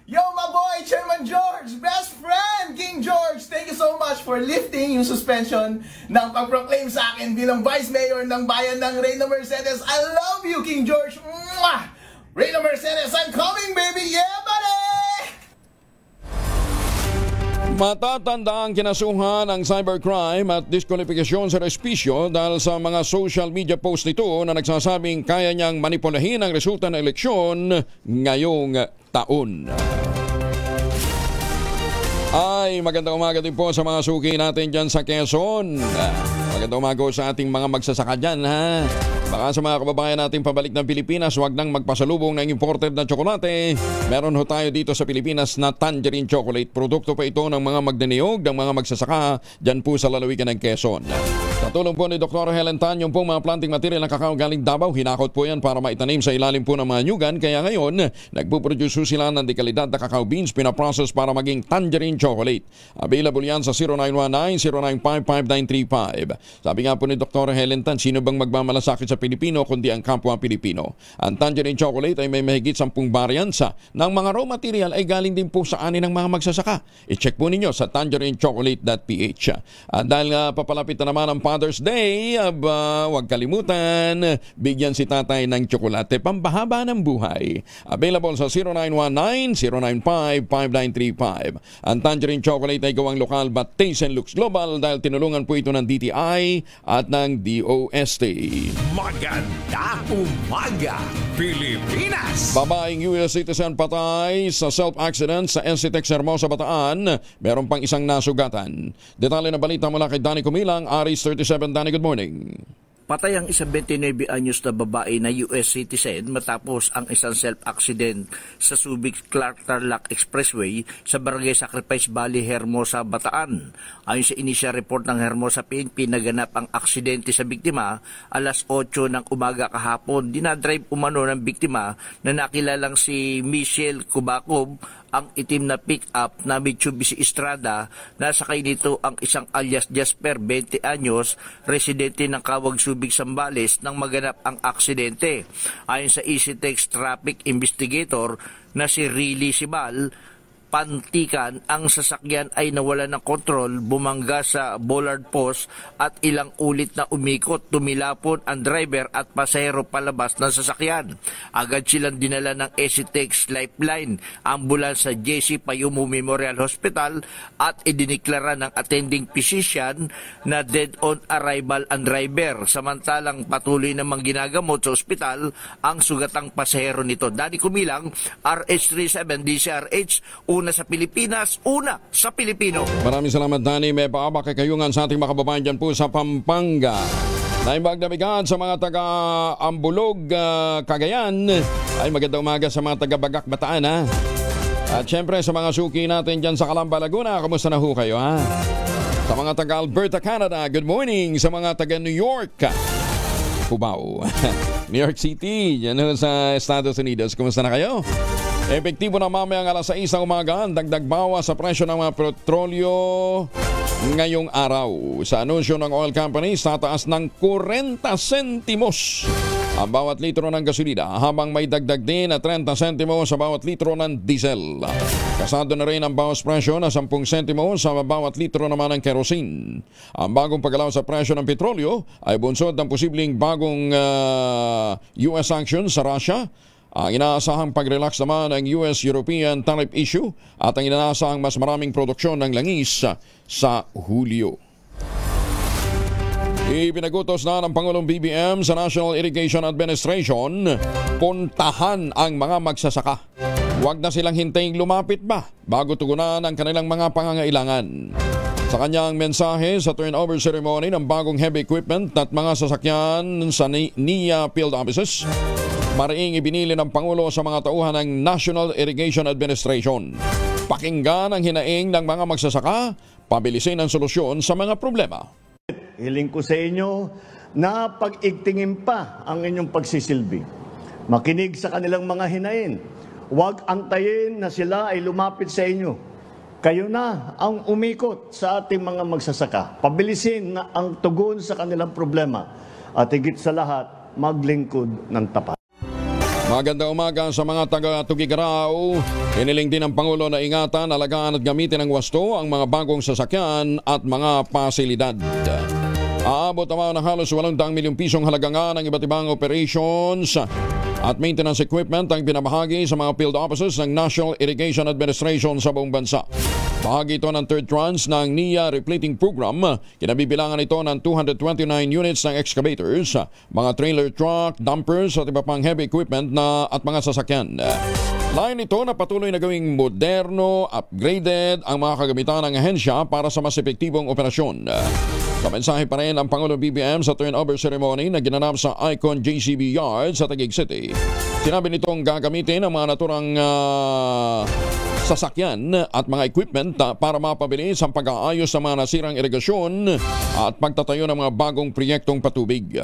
Yo, my boy, Chairman George, best friend, King George, thank you so much for lifting yung suspension ng pag-proclaim sa akin bilang Vice Mayor ng bayan ng Reyna Mercedes. I love you, King George. Mwah! Reyna Mercedes, I'm coming, baby. Yeah, buddy! Matatanda ang kinasuhan ng cybercrime at diskwalifikasyon sa Respicio dahil sa mga social media post nito na nagsasabing kaya niyang manipulahin ang resulta ng eleksyon ngayong taon. Ay, magandang umaga din po sa mga suki natin dyan sa Quezon. Magandang umaga sa ating mga magsasaka dyan, ha? Baka sa mga kababayan natin pabalik ng Pilipinas, huwag nang magpasalubong ng imported na tsokolate. Meron ho tayo dito sa Pilipinas na tangerine chocolate. Produkto pa ito ng mga magdiniyog, ng mga magsasaka dyan po sa lalawigan ng Quezon. Sa tulong po ni Dr. Helen Tan, yung pong mga planting material ng kakao galing Davao, hinakot po yan para maitanim sa ilalim po ng mga nyugan. Kaya ngayon, nagpuproduce sila ng dekalidad na kakao beans, pinaprocess para maging tangerine chocolate. Available yan sa 0919-095-5935. Sabi nga po ni Dr. Helen Tan, sino bang magmamalasakit sa Pilipino kundi ang kapwa Pilipino? Ang tangerine chocolate ay may mahigit 10 variansa ng mga raw material ay galing din po sa ani ng mga magsasaka. I-check po ninyo sa tangerinechocolate.ph. At dahil papalapit na naman ang Father's Day, huwag kalimutan, bigyan si tatay ng tsokolate pambahaba ng buhay. Available sa 0919-095-5935. Ang tangerine chocolate ay gawang lokal but taste and looks global dahil tinulungan po ito ng DTI at ng DOST. Maganda umaga, Pilipinas! Babaeng US citizen patay sa self-accident sa NCTEX Hermosa, Bataan. Meron pang isang nasugatan. Detalye na balita mula kay Danny Kumilang, Aris 37. Danny, good morning. Patay ang isang 29 anyos na babae na US citizen matapos ang isang self-accident sa Subic-Clark-Tarlac Expressway sa Barangay Sacrifice Valley, Hermosa, Bataan. Ayon sa initial report ng Hermosa PNP, naganap ang aksidente sa biktima alas 8 ng umaga kahapon. Dinadrive umano ng biktima na nakilalang si Michelle Kubakob, ang itim na pick-up na Mitsubishi Estrada. Nasakay nito ang isang alias Jasper, 20 anyos, residente ng Kawag Subic, Zambales nang maganap ang aksidente. Ayon sa ECTEX traffic investigator na si Riley Sibal, pantikan ang sasakyan ay nawala ng kontrol, bumangga sa bollard post at ilang ulit na umikot. Tumilapon ang driver at pasahero palabas ng sasakyan. Agad silang dinala ng ECTEX Lifeline ambulance sa JC Payumo Memorial Hospital at idiniklara ng attending physician na dead on arrival ang driver. Samantalang patuloy namang ginagamot sa ospital ang sugatang pasahero nito. Danny Kumilang, RH37 DCRH, una sa Pilipinas, una sa Pilipino. Maraming salamat, Danny. May paabak kay kayungan sa ating mga kababayan dyan po sa Pampanga. Naibag na bigyan sa mga taga-Ambulog, Cagayan. Ay, magandang umaga sa mga taga-Bagak, Bataan, ha? At syempre sa mga suki natin dyan sa Calamba, Laguna, kamusta na ho kayo, ha? Sa mga taga-Alberta, Canada, good morning. Sa mga taga-New York, Cubao, New York City, dyan sa Estados Unidos, kamusta na kayo? Epektibo na mamayang alas 6 ng umaga ang dagdag bawas sa presyo ng mga petrolyo ngayong araw. Sa anunsyo ng oil companies, tataas ng 40 sentimos ang bawat litro ng gasolina, habang may dagdag din na 30 sentimos sa bawat litro ng diesel. Kasado na rin ang bawas presyo na 10 sentimos sa bawat litro naman ng kerosene. Ang bagong paggalaw sa presyo ng petrolyo ay bunsod ng posibleng bagong US sanctions sa Russia, ang inaasahang pag-relax naman ng US-European tariff issue at ang inaasahang mas maraming produksyon ng langis sa Hulyo. Ipinagutos na ng Pangulong BBM sa National Irrigation Administration, puntahan ang mga magsasaka. Huwag na silang hintayin lumapit ba bago tugunan ang kanilang mga pangangailangan. Sa kanyang mensahe sa turnover ceremony ng bagong heavy equipment at mga sasakyan sa NIA field offices, mariing ibinili ng Pangulo sa mga tauhan ng National Irrigation Administration. Pakinggan ang hinaing ng mga magsasaka, pabilisin ang solusyon sa mga problema. Hiling ko sa inyo, na pag-igtingin pa ang inyong pagsisilbi. Makinig sa kanilang mga hinain. Huwag antayin na sila ay lumapit sa inyo. Kayo na ang umikot sa ating mga magsasaka. Pabilisin na ang tugon sa kanilang problema. At higit sa lahat, maglingkod ng tapat. Magandang umaga sa mga taga-Tugigaraw. Iniling din ng Pangulo na ingatan, alagaan at gamitin ng wasto ang mga bagong sasakyan at mga pasilidad. Aabot naman ng halos 800 milyong pisong halaga nga ng iba't ibang operations at maintenance equipment ang pinamahagi sa mga field offices ng National Irrigation Administration sa buong bansa. Bahagi ito ng third tranche ng NIA Repleting Program. Kinabibilangan ito ng 229 units ng excavators, mga trailer truck, dumpers at iba pang heavy equipment at mga sasakyan. Lain ito na patuloy na gawing moderno, upgraded ang mga kagamitan ng ahensya para sa mas epektibong operasyon. Sa mensahe pa rin ang Pangulong BBM sa turnover ceremony na ginanap sa Icon JCB Yard sa Taguig City. Sinabi nitong gagamitin ang mga naturang sasakyan at mga equipment para mapabilis ang pag-aayos sa mga nasirang irigasyon at pagtatayo ng mga bagong proyektong patubig.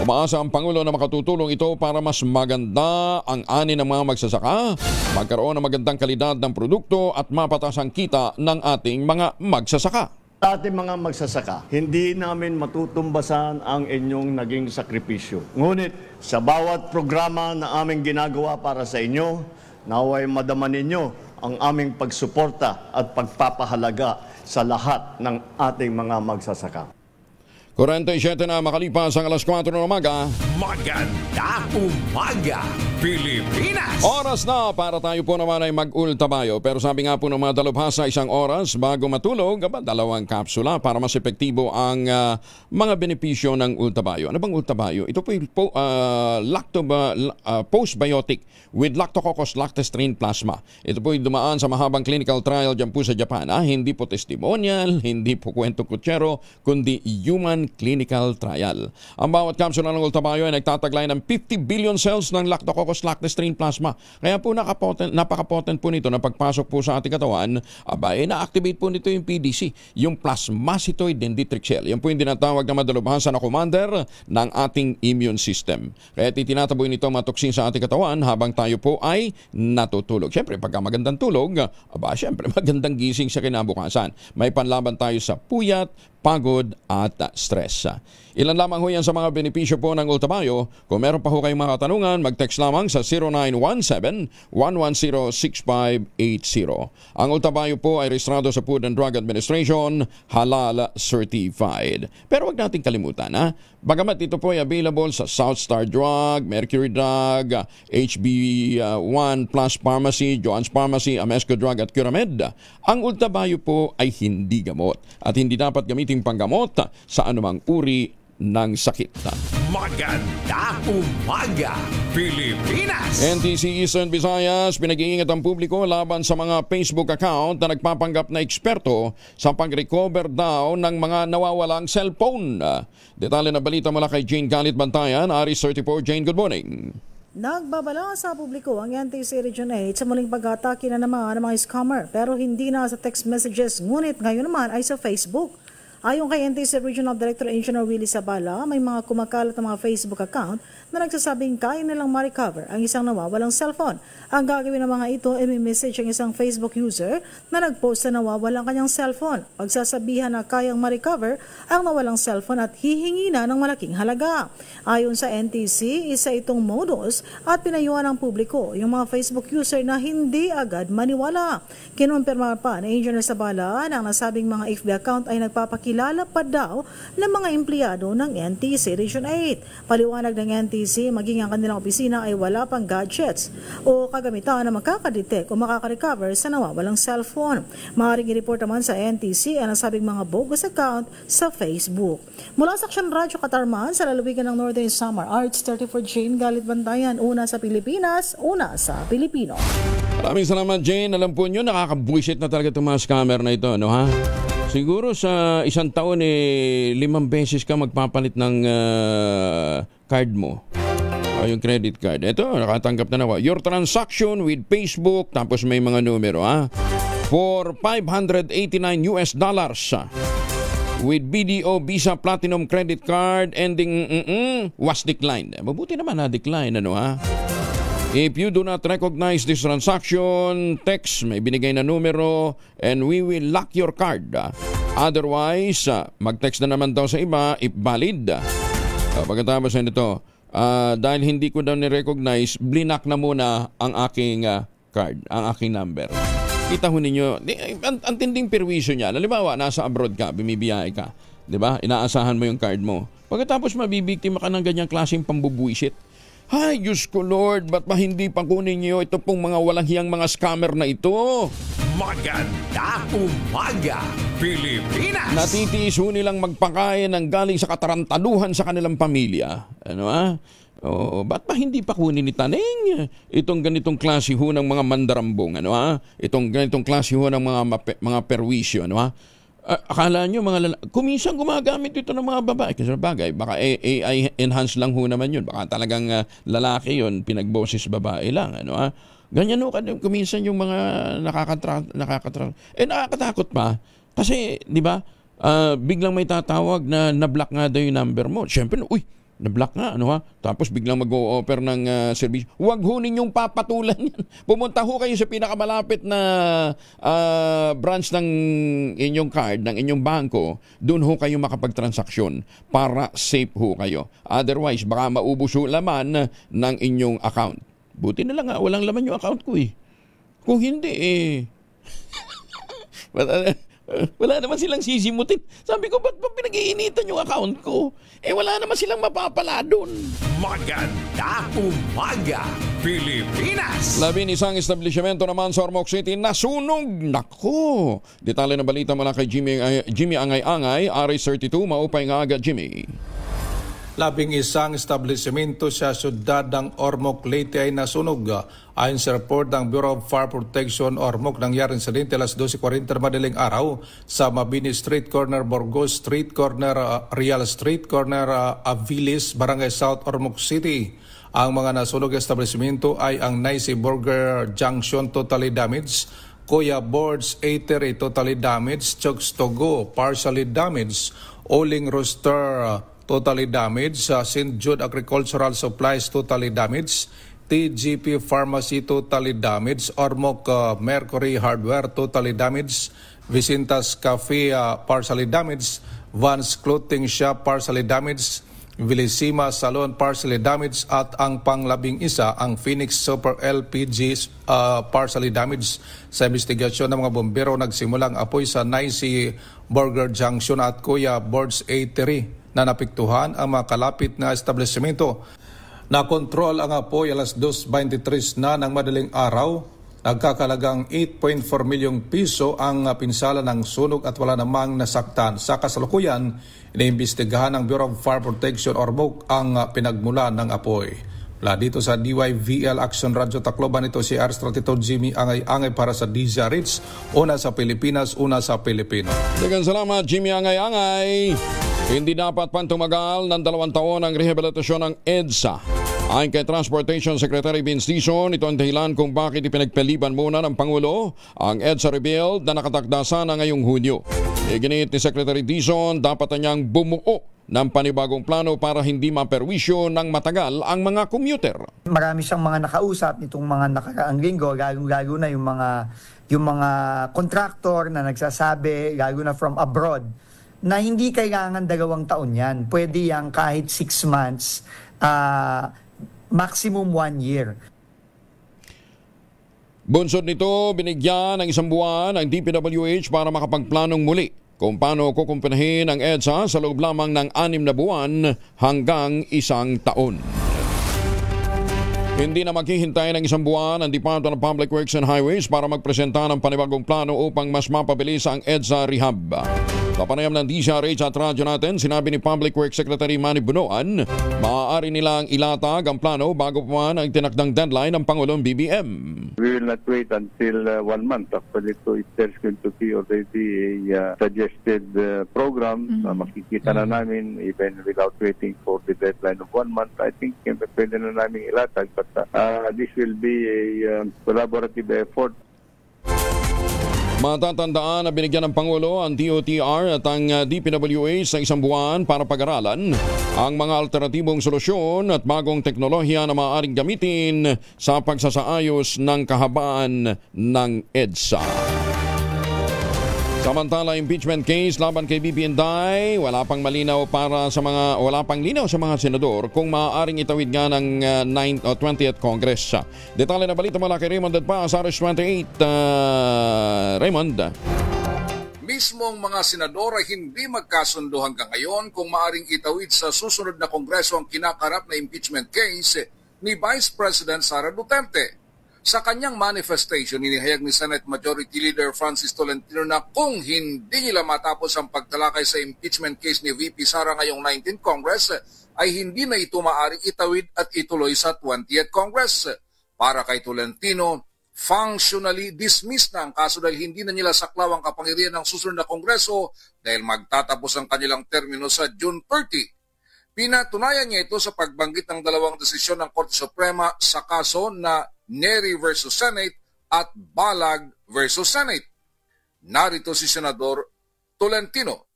Umaasa ang Pangulo na makatutulong ito para mas maganda ang ani ng mga magsasaka, magkaroon ng magandang kalidad ng produkto at mapatas ang kita ng ating mga magsasaka. Sa ating mga magsasaka, hindi namin matutumbasan ang inyong naging sakripisyo. Ngunit sa bawat programa na aming ginagawa para sa inyo, naway madama ninyo ang aming pagsuporta at pagpapahalaga sa lahat ng ating mga magsasaka. 47 na makalipas ang alas 4 ng umaga. Maganda umaga, Pilipinas! Oras na para tayo po naman ay mag-ultabayo. Pero sabi nga po ng mga dalubhasa, isang oras bago matulog, dalawang kapsula para mas epektibo ang mga benepisyo ng ultabayo. Ano bang ultabayo? Ito po postbiotic with Lactococcus lactostrain plasma. Ito po dumaan sa mahabang clinical trial dyan po sa Japan. Hindi po testimonial, hindi po kwentong kutsero, kundi human clinical trial. Ang bawat kapsula ng ultabayo ay nagtataglay ng 50 billion cells ng Lactococcus lactostrain plasma. Kaya po napaka-potent po nito na pagpasok po sa ating katawan, na-activate po nito yung PDC, yung plasmacytoid dendritic cell. Yan po yung dinatawag na madalubhasa na commander ng ating immune system. Kaya titinataboy nito mga toksin sa ating katawan habang tayo po ay natutulog. Siyempre, pagka magandang tulog, siyempre magandang gising sa kinabukasan. May panlaban tayo sa puyat, pagod at stress. Ilan lamang ho yan sa mga benepisyo po ng ultabayo. Kung meron pa ho kayong mga katanungan, mag-text lamang sa 0917-110-6580. Ang ultabayo po ay rehistrado sa Food and Drug Administration, halal certified. Pero wag natin kalimutan, bagamat ito po ay available sa South Star Drug, Mercury Drug, HB1 Plus Pharmacy, Joann's Pharmacy, Amesco Drug at Curamed, ang ultabayo po ay hindi gamot at hindi dapat gamitin panggamot sa anumang uri ng sakit. Maganda umaga, Pilipinas! NTC Eastern Visayas, pinag-iingat ang publiko laban sa mga Facebook account na nagpapanggap na eksperto sa pag-recover daw ng mga nawawalang cellphone. Detalye na balita mula kay Jane Galit Bantayan, Aris 34. Jane, good morning. Nagbabala sa publiko ang NTC Region 8 sa muling pag-atake na naman ng mga scammer pero hindi na sa text messages, ngunit ngayon naman ay sa Facebook. Ayon kay NTC Regional Director Engineer Willie Sabala, may mga kumakalat ng mga Facebook account na nagsasabing kaya nilang ma-recover ang isang nawawalang cellphone. Ang gagawin ng mga ito ay may message ang isang Facebook user na nag-post na nawawalang kanyang cellphone. Pagsasabihan na kayang ma-recover ang nawalang cellphone at hihingi na ng malaking halaga. Ayon sa NTC, isa itong modus at pinayuhan ng publiko yung mga Facebook user na hindi agad maniwala. Kinumpirma pa ni Engineer Sabala na ang nasabing mga FB account ay nagpapakilala pa daw ng mga empleyado ng NTC Region 8. Paliwanag ng NTC, maging ang kanilang opisina ay wala pang gadgets o kagamitan na makakadetect o makaka-recover sa nawawalang cellphone. Maaaring i-report naman sa NTC ang nasabing mga bogus account sa Facebook. Mula sa Action Radio Katarman, sa lalawigan ng Northern Samar, Arts 34 Jane Galit Bantayan, una sa Pilipinas, una sa Pilipino. Maraming salamat, Jane. Alam po nyo, nakakabuisit na talaga itong mga scammer na ito, no ha? Siguro sa isang taon 5 beses ka magpapalit ng card mo. Yung credit card. Ito, nakatanggap na nawa. Your transaction with Facebook, tapos may mga numero, for $589. with BDO Visa Platinum Credit Card ending was declined. Mabuti naman na decline, ano ha? If you do not recognize this transaction, text may binigay na numero and we will lock your card. Otherwise, mag-text na naman daw sa iba if valid. Pagkatapos nito, dahil hindi ko daw ni-recognize, blinak na muna ang aking card, ang aking number. Kita ho ninyo, ang tinding perwisyo niya. Halimbawa, nasa abroad ka, bumibiyay ka. Diba? Inaasahan mo yung card mo. Pagkatapos mabibiktima ka ng ganyang klaseng pambubuisit. Ay, Diyos ko Lord, ba't ba hindi pa kunin niyo ito pong mga walang hiyang mga scammer na ito? Maganda umaga, Pilipinas! Natitiis ho nilang magpakain ng galing sa katarantaduhan sa kanilang pamilya. Ano ha? Ba't ba hindi pa kunin ni Taneng itong ganitong klase ho ng mga mandarambong? Ano ha? Itong ganitong klase ho ng mga perwisyo. Ano ha? Akala nyo kuminsan gumagamit ito ng mga babae kasi bagay, baka AI enhanced lang ho naman yun, baka talagang lalaki yun, pinagboses babae lang, ano ha? Ganyan ho kuminsan yung mga nakakatakot pa kasi di ba biglang may tatawag na na-block nga daw yung number mo, syempre na-block nga, ano ha? Tapos biglang mag-o-offer ng service. Huwag ho ninyong papatulan yan. Pumunta ho kayo sa pinakamalapit na branch ng inyong card, ng inyong bangko. Doon ho kayo makapagtransaksyon para safe ho kayo. Otherwise, baka maubos ho laman ng inyong account. Buti na lang walang laman yung account ko eh. Kung hindi wala naman silang sisimutin. Sabi ko, ba't pinag-iinitan yung account ko? Wala naman silang mapapala doon. Maganda umaga, Pilipinas! 11 establishmento naman sa Ormoc City nasunog. Nako! Detalye ng balita mula kay Jimmy Angay-Angay, RS32, maupay nga agad, Jimmy. 11 establishmento sa syudad ng Ormoc, Leyte ay nasunog. Ayon sa report ng Bureau of Fire Protection Ormoc, nangyari insidente alas 12:40 madaling araw sa Mabini Street Corner, Burgos Street Corner, Real Street Corner, Aviles, Barangay South, Ormoc City. Ang mga nasunog establishmento ay ang Nice Burger Junction, totally damaged, Kuya Boards Eatery, totally damaged, Chokes to Go, partially damaged, Oling Rooster, totally damaged, St. Jude Agricultural Supplies, totally damaged, TGP Pharmacy, totally damaged, Ormoc Mercury Hardware, totally damaged, Vicintas Cafe, partially damaged, Vans Clothing Shop, partially damaged, Villisima Salon, partially damaged, at ang pang-11, ang Phoenix Super LPG, partially damaged. Sa investigasyon ng mga bombero, nagsimulang apoy sa Nice Burger Junction at Kuya Boards Eatery na napiktuhan ang mga kalapit na establishmento. Nakontrol ang apoy alas 2:23 na ng madaling araw. Nagkakalagang 8.4 milyong piso ang pinsala ng sunog at wala namang nasaktan. Sa kasalukuyan, iniimbestigahan ng Bureau of Fire Protection Ormoc ang pinagmulan ng apoy. Mula dito sa DYVL Action Radio Tacloban, ito si RS32 Jimmy Angay-Angay para sa DZRH. Una sa Pilipinas, una sa Pilipino. Daghang salamat, Jimmy Angay-Angay. Hindi dapat pang tumagal ng 2 taon ang rehabilitasyon ng EDSA. Ayon kay Transportation Secretary Vince Dizon, ito ang dahilan kung bakit ipinagpaliban muna ng Pangulo ang EDSA rebuild na nakatakda sana ngayong Hunyo. Iginit ni Secretary Dizon, dapat na niyang bumuo ng panibagong plano para hindi maperwisyo ng matagal ang mga commuter. Marami siyang mga nakausap nitong mga nakaraang linggo, lalo na yung mga contractor na nagsasabi, lalo na from abroad, na hindi kailangan 2 taon yan. Pwede yan kahit 6 months, maximum 1 year. Bunsod nito, binigyan ng 1 buwan ang DPWH para makapagplanong muli kung paano kukumpanahin ang EDSA sa loob lamang ng 6 na buwan hanggang 1 taon. Hindi na maghihintay ng 1 buwan ang Department of Public Works and Highways para magpresenta ng panibagong plano upang mas mapabilis ang EDSA rehab. Kapanayam ng DZRH at radyo natin, sinabi ni Public Works Secretary Manny Bunoan, maaari nilang ilatag ang plano bago pa man ang tinakdang deadline ng Pangulong BBM. We will not wait until 1 month actually. So if there's going to be already a suggested program, makikita na namin even without waiting for the deadline of 1 month. I think pwede na namin ilatag. But this will be a collaborative effort. Matatandaan na binigyan ng Pangulo ang DOTR at ang DPWH sa isang buwan para pag-aralan ang mga alternatibong solusyon at bagong teknolohiya na maaaring gamitin sa pagsasaayos ng kahabaan ng EDSA. Samantala, impeachment case laban kay BP Inday, wala pang linaw sa mga senador kung maaaring itawid nga ng 20th Congress. Detalye na balita mula kay Raymond Dadpa sa RS28. Raymond. Mismong mga senador ay hindi magkasundo hanggang ngayon kung maaring itawid sa susunod na Kongreso ang kinakarap na impeachment case ni Vice President Sara Duterte. Sa kanyang manifestation, inihayag ni Senate Majority Leader Francis Tolentino na kung hindi nila matapos ang pagtalakay sa impeachment case ni VP Sara ngayong 19th Congress, ay hindi na ito maaaring itawid at ituloy sa 20th Congress. Para kay Tolentino, functionally dismissed na ang kaso dahil hindi na nila saklaw ang kapangyarihan ng susunod na Kongreso dahil magtatapos ang kanilang termino sa June 30. Pinatunayan niya ito sa pagbanggit ng dalawang desisyon ng Korte Suprema sa kaso na Neri versus Senate at Balag versus Senate. Narito si Senador Tolentino.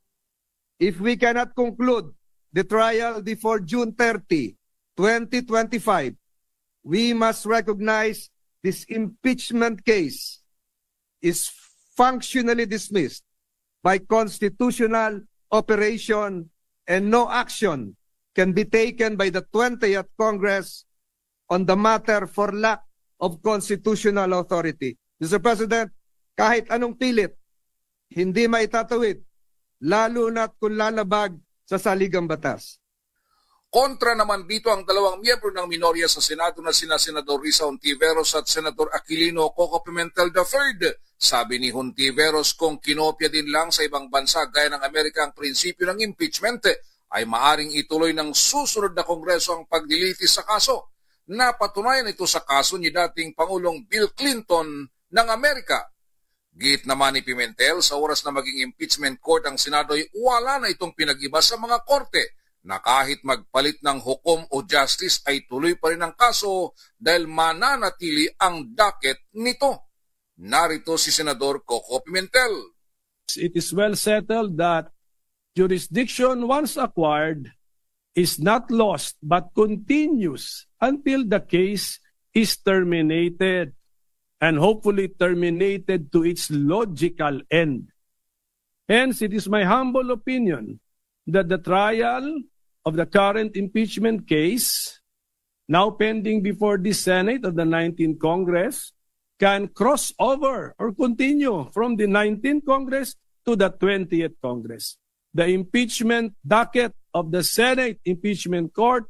If we cannot conclude the trial before June 30, 2025, we must recognize this impeachment case is functionally dismissed by constitutional operation and no action can be taken by the 20th Congress on the matter for lack of constitutional authority. Mr. President, kahit anong pilit, hindi maitatawid, lalo na't kung lalabag sa saligang batas. Kontra naman dito ang dalawang miyembro ng minorya sa Senado na sina Senador Risa Hontiveros at Senator Aquilino Coco Pimentel III. Sabi ni Hontiveros, kung kinopya din lang sa ibang bansa gaya ng Amerika ang prinsipyo ng impeachment, ay maaring ituloy ng susunod na Kongreso ang paglilitis sa kaso. Napatunayan ito sa kaso ni dating Pangulong Bill Clinton ng Amerika. Git naman ni Pimentel, sa oras na maging impeachment court ang Senado ay wala na itong pinag-iba sa mga korte na kahit magpalit ng hukom o justice ay tuloy pa rin ang kaso dahil mananatili ang docket nito. Narito si Senador Coco Pimentel. It is well settled that jurisdiction once acquired is not lost but continues until the case is terminated and hopefully terminated to its logical end. Hence, it is my humble opinion that the trial of the current impeachment case, now pending before the Senate of the 19th Congress, can cross over or continue from the 19th Congress to the 20th Congress. The impeachment docket of the Senate Impeachment Court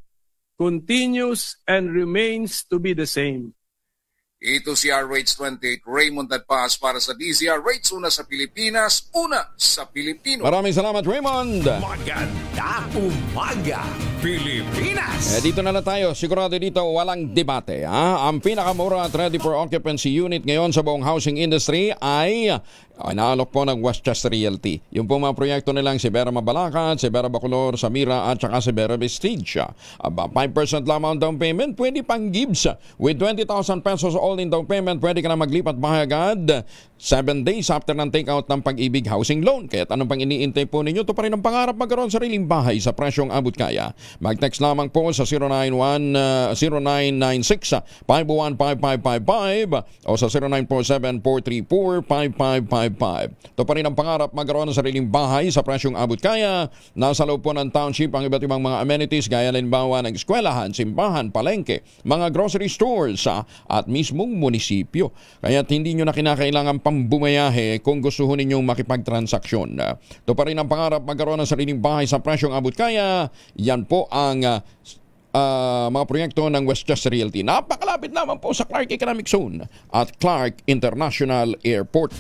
continues and remains to be the same. Ito si RH28 Raymond Dadpas para sa DZRH, una sa Pilipinas, una sa Pilipino. Maraming salamat, Raymond. Maganda umaga, Pilipinas. Dito na tayo. Sigurado dito walang debate. Ang pinakamura at ready for occupancy unit ngayon sa buong housing industry ay inaalok po ng Westchester Realty. Yung po mga proyekto nilang si Vera Mabalacan, si Vera Bacolor, Samira at saka si Vera Vestige. 5% lamang down payment, pwede pang Gibbs. With 20,000 pesos all-in down payment, pwede ka na maglipat bahay agad 7 days after ng take-out ng Pag-ibig Housing Loan. Kaya anong pang iniintay po ninyo? Ito pa rin ang pangarap magkaroon sa sariling bahay sa presyong abot kaya. Mag-text lamang po sa 0996-501-5555 o sa 0947-434-5555. Ito pa rin ang pangarap magkaroon ng sariling bahay sa presyong abot kaya. Nasa loob po ng township ang iba't ibang mga amenities gaya halimbawa ng eskwelahan, simbahan, palengke, mga grocery stores at mismong munisipyo. Kaya't hindi nyo na kinakailangan pambumayahe kung gusto ninyong makipagtransaksyon. Ito pa rin ang pangarap magkaroon ng sariling bahay sa presyong abot kaya. Yan po ang mga proyekto ng Westchester Realty. Napakalapit naman po sa Clark Economic Zone at Clark International Airport.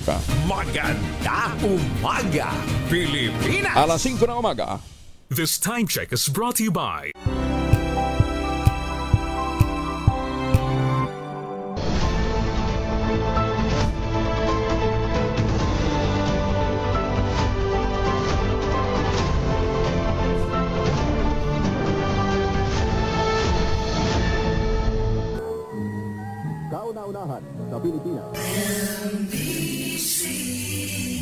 Maganda umaga, Pilipinas. Alas 5 na umaga. This time check is brought to you by kauna-unahan sa Pilipinas.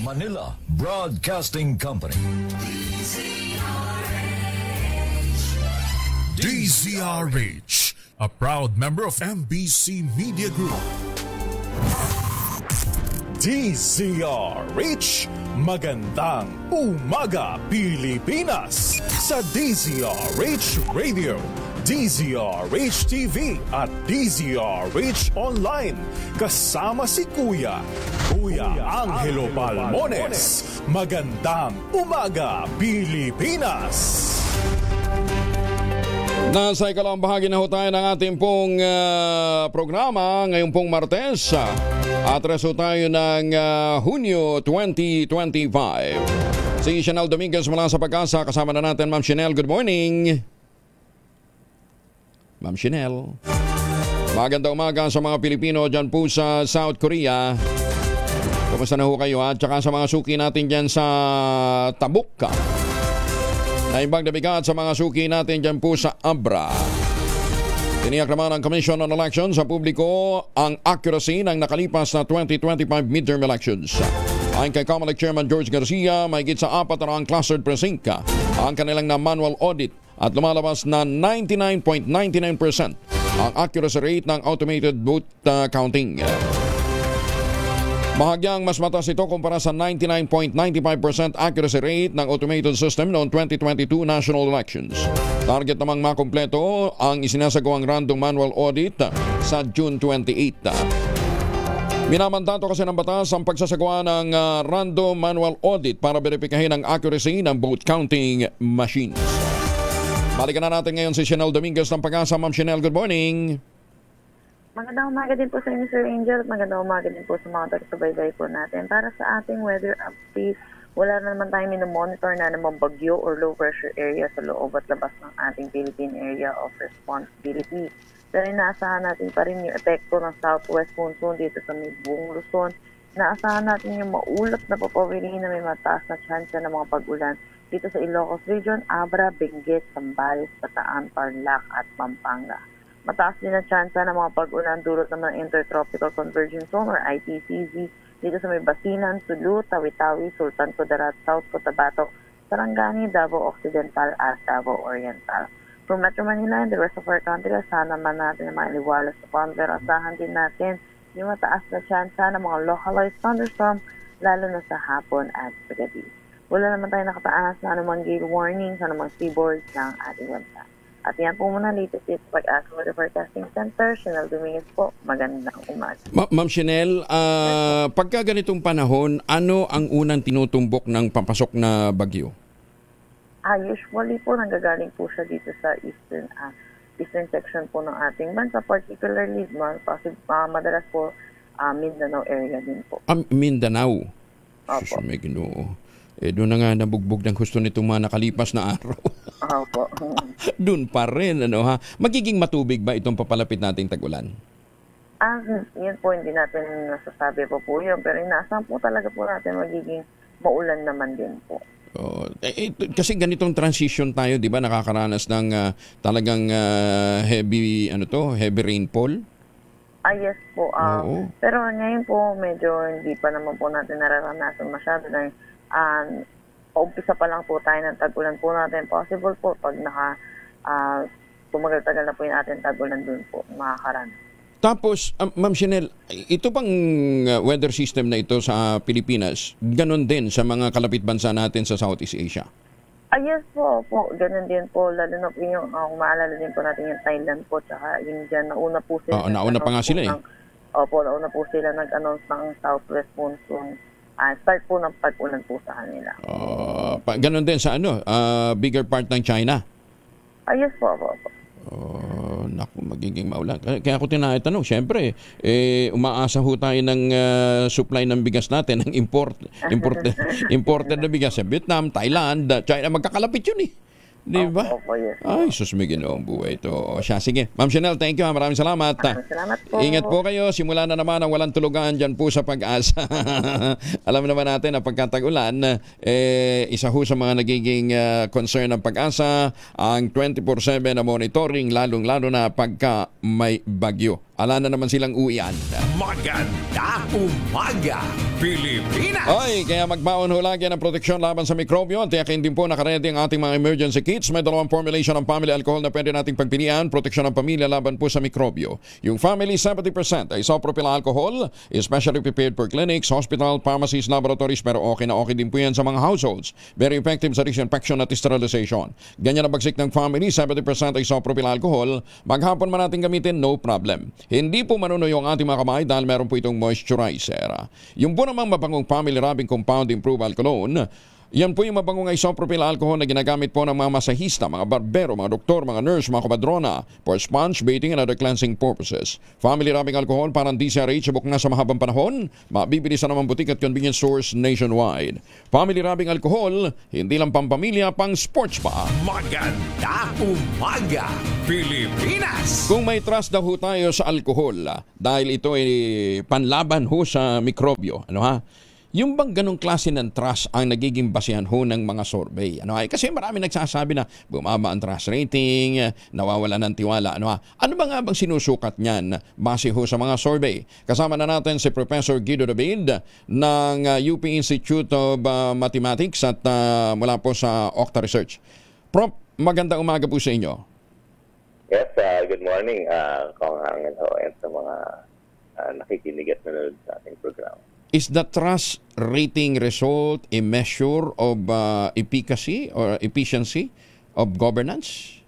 Manila Broadcasting Company. DZRH, a proud member of MBC Media Group. DZRH, magandang umaga Pilipinas sa DZRH Radio, DZRH TV at DZRH Online. Kasama si Kuya Angelo Palmones. Magandang umaga Pilipinas. Nasa ikalawang bahagi na ho tayo ng ating pong programa ngayong pong Martes. Atras ho tayo ng Hunyo 2025. Si Chanel Dominguez mula sa Pag-asa. Kasama na natin Ma'am Chanel. Good morning. Ma'am Chanel. Magandang umaga sa mga Pilipino dyan po sa South Korea. Kamusta na ho kayo at saka sa mga suki natin dyan sa Tabuk. Naimbang nabigat sa mga suki natin dyan po sa Abra. Tiniyak naman ng Commission on Elections sa publiko ang accuracy ng nakalipas na 2025 midterm elections. Ayon kay COMELEC Chairman George Garcia, mahigit sa 4 na ang clustered precinct ang kanilang na manual audit at lumalabas na 99.99% ang accuracy rate ng automated vote counting. Bahagyang mas mataas ito kumpara sa 99.95% accuracy rate ng automated system noong 2022 national elections. Target namang makumpleto ang isinasagawang random manual audit sa June 28. Minamandato kasi ng batas ang pagsasagawa ng random manual audit para verifikahin ang accuracy ng vote counting machines. Balikan na natin ngayon si Chanel Dominguez ng Pag-asa. Ma'am Chanel, good morning. Magandang umaga din po sa inyo, Sir Angel. Magandang umaga din po sa mga taga-subaybay po natin. Para sa ating weather update, wala na naman tayong minomonitor na namang bagyo or low pressure area sa loob at labas ng ating Philippine Area of Responsibility. Pero inaasahan natin pa rin yung epekto ng southwest monsoon dito sa may buong Luzon. Inaasahan natin yung maulap na papawiri na may mataas na tsansa ng mga pag-ulan dito sa Ilocos Region, Abra, Benguet, Zambales, Bataan, Tarlac at Pampanga. Mataas din ang tsansa ng mga pag-ulan dulot naman ng Intertropical Convergence Zone or ITCZ dito sa may Basilan, Sulu, Tawi-Tawi, Sultan Kudarat, South Cotabato, Sarangani, Davao Occidental at Davao Oriental. From Metro Manila and the rest of our country, asahan naman natin ang mga liwalas sa Ponder. Asahan din natin yung mataas na tsansa ng mga localized thunderstorm lalo na sa hapon at sa gabi. Wala naman tayo nakataas na anumang gale warning sa anumang seaboards ng ating bansa. At yan po muna latest Pag-asa Weather Forecasting Center. Chanel Dominguez po. Magandang umaga. Ma'am Chanel, pagka ganitong panahon, ano ang unang tinutumbok ng papasok na bagyo? Usually po, nanggagaling po siya dito sa eastern section po ng ating bansa. Particularly, madalas po Mindanao area din po. Mindanao? Opo. Doon na nga nabugbog ng gusto nitong mga nakalipas na araw. Opo. Doon pa rin, ha? Magiging matubig ba itong papalapit nating tag-ulan? Yun po, hindi natin nasasabi po yun. Pero inaasahan po talaga po natin magiging maulan naman din po. Kasi ganitong transition tayo, di ba? Nakakaranas ng talagang heavy rainfall? Yes po. Pero ngayon po, medyo hindi pa naman po natin nararanasan masyado dahil paumpisa pa lang po tayo ng tag-ulan po natin. Possible po pag tumagal-tagal na po yung ating tag-ulan dun po, makakaranas. Tapos, Ma'am Chanel, ito pang weather system na ito sa Pilipinas, ganon din sa mga kalapit bansa natin sa Southeast Asia? Yes po. Ganon din po. Lalo na po yung, maalala din po natin yung Thailand po, tsaka India. Nauna po sila. Nauna pa nga sila nauna po sila nag-announce ng Southwest Monsoon. Start po ng pag-ulan po sa kanila. Ganon din sa bigger part ng China? Yes po. Naku, magiging maulan. Kaya ako tinatanong, syempre, umaasa ho tayo ng supply ng bigas natin, ng imported na bigas sa Vietnam, Thailand, China, magkakalapit yun Di ba? Yes. Ay, sus, may ginoong buhay ito. Sige. Ma'am Chanel, thank you. Maraming salamat. Salamat po. Ingat po kayo. Simula na naman ang walang tulugan dyan po sa Pag-asa. Alam naman natin na pagkatag-ulan, isa ho sa mga nagiging concern ng Pag-asa, ang 24/7 na monitoring, lalong-lalo na pagka may bagyo. ala na naman silang uwian. Maganda umaga, Pilipinas! Ay, kaya magbaon ho lagi ng proteksyon laban sa mikrobyo. Tiyakin din po nakaredy ang ating mga emergency kits. May dalawang formulation ng family alcohol na pwede nating pagpilian. Proteksyon ng pamilya laban po sa mikrobyo. Yung family 70% ay isopropyl alcohol, especially prepared for clinics, hospital, pharmacies, laboratories, pero okay na okay din po yan sa mga households. Very effective sa disinfection at sterilization. Ganyan na bagsik ng family, 70% ay isopropyl alcohol. Maghapon man natin gamitin, no problem. Hindi po manunoy ang ating mga kamay dahil meron po itong moisturizer. Yung po namang mabangong family rubbing compound improved alcohol, yan po yung mabangong isopropyl alcohol na ginagamit po ng mga masahista, mga barbero, mga doktor, mga nurse, mga kumadrona for sponge baiting and other cleansing purposes. Family rubbing alcohol parang DCRH subok na sa mahabang panahon, mabibili sa naman butik at convenience stores nationwide. Family rubbing alcohol, hindi lang pampamilya, pang sports pa. Maganda umaga, Pilipinas! Kung may trust daw ho tayo sa alcohol, dahil ito ay panlaban ho sa mikrobyo, ano ha? Yung bang ganong klase ng trust ang nagiging basihan ho ng mga survey? Ano ay? Kasi marami nagsasabi na bumaba ang trust rating, nawawala ng tiwala. Ano ba nga bang sinusukat niyan base ho sa mga survey? Kasama na natin si Professor Guido David ng UP Institute of Mathematics at mula po sa Octa Research. Prof, magandang umaga po sa inyo. Yes, good morning, Kong Hangin ho, and sa mga nakikinig at nanonood sa ating program. Is the trust rating result a measure of efficacy or efficiency of governance?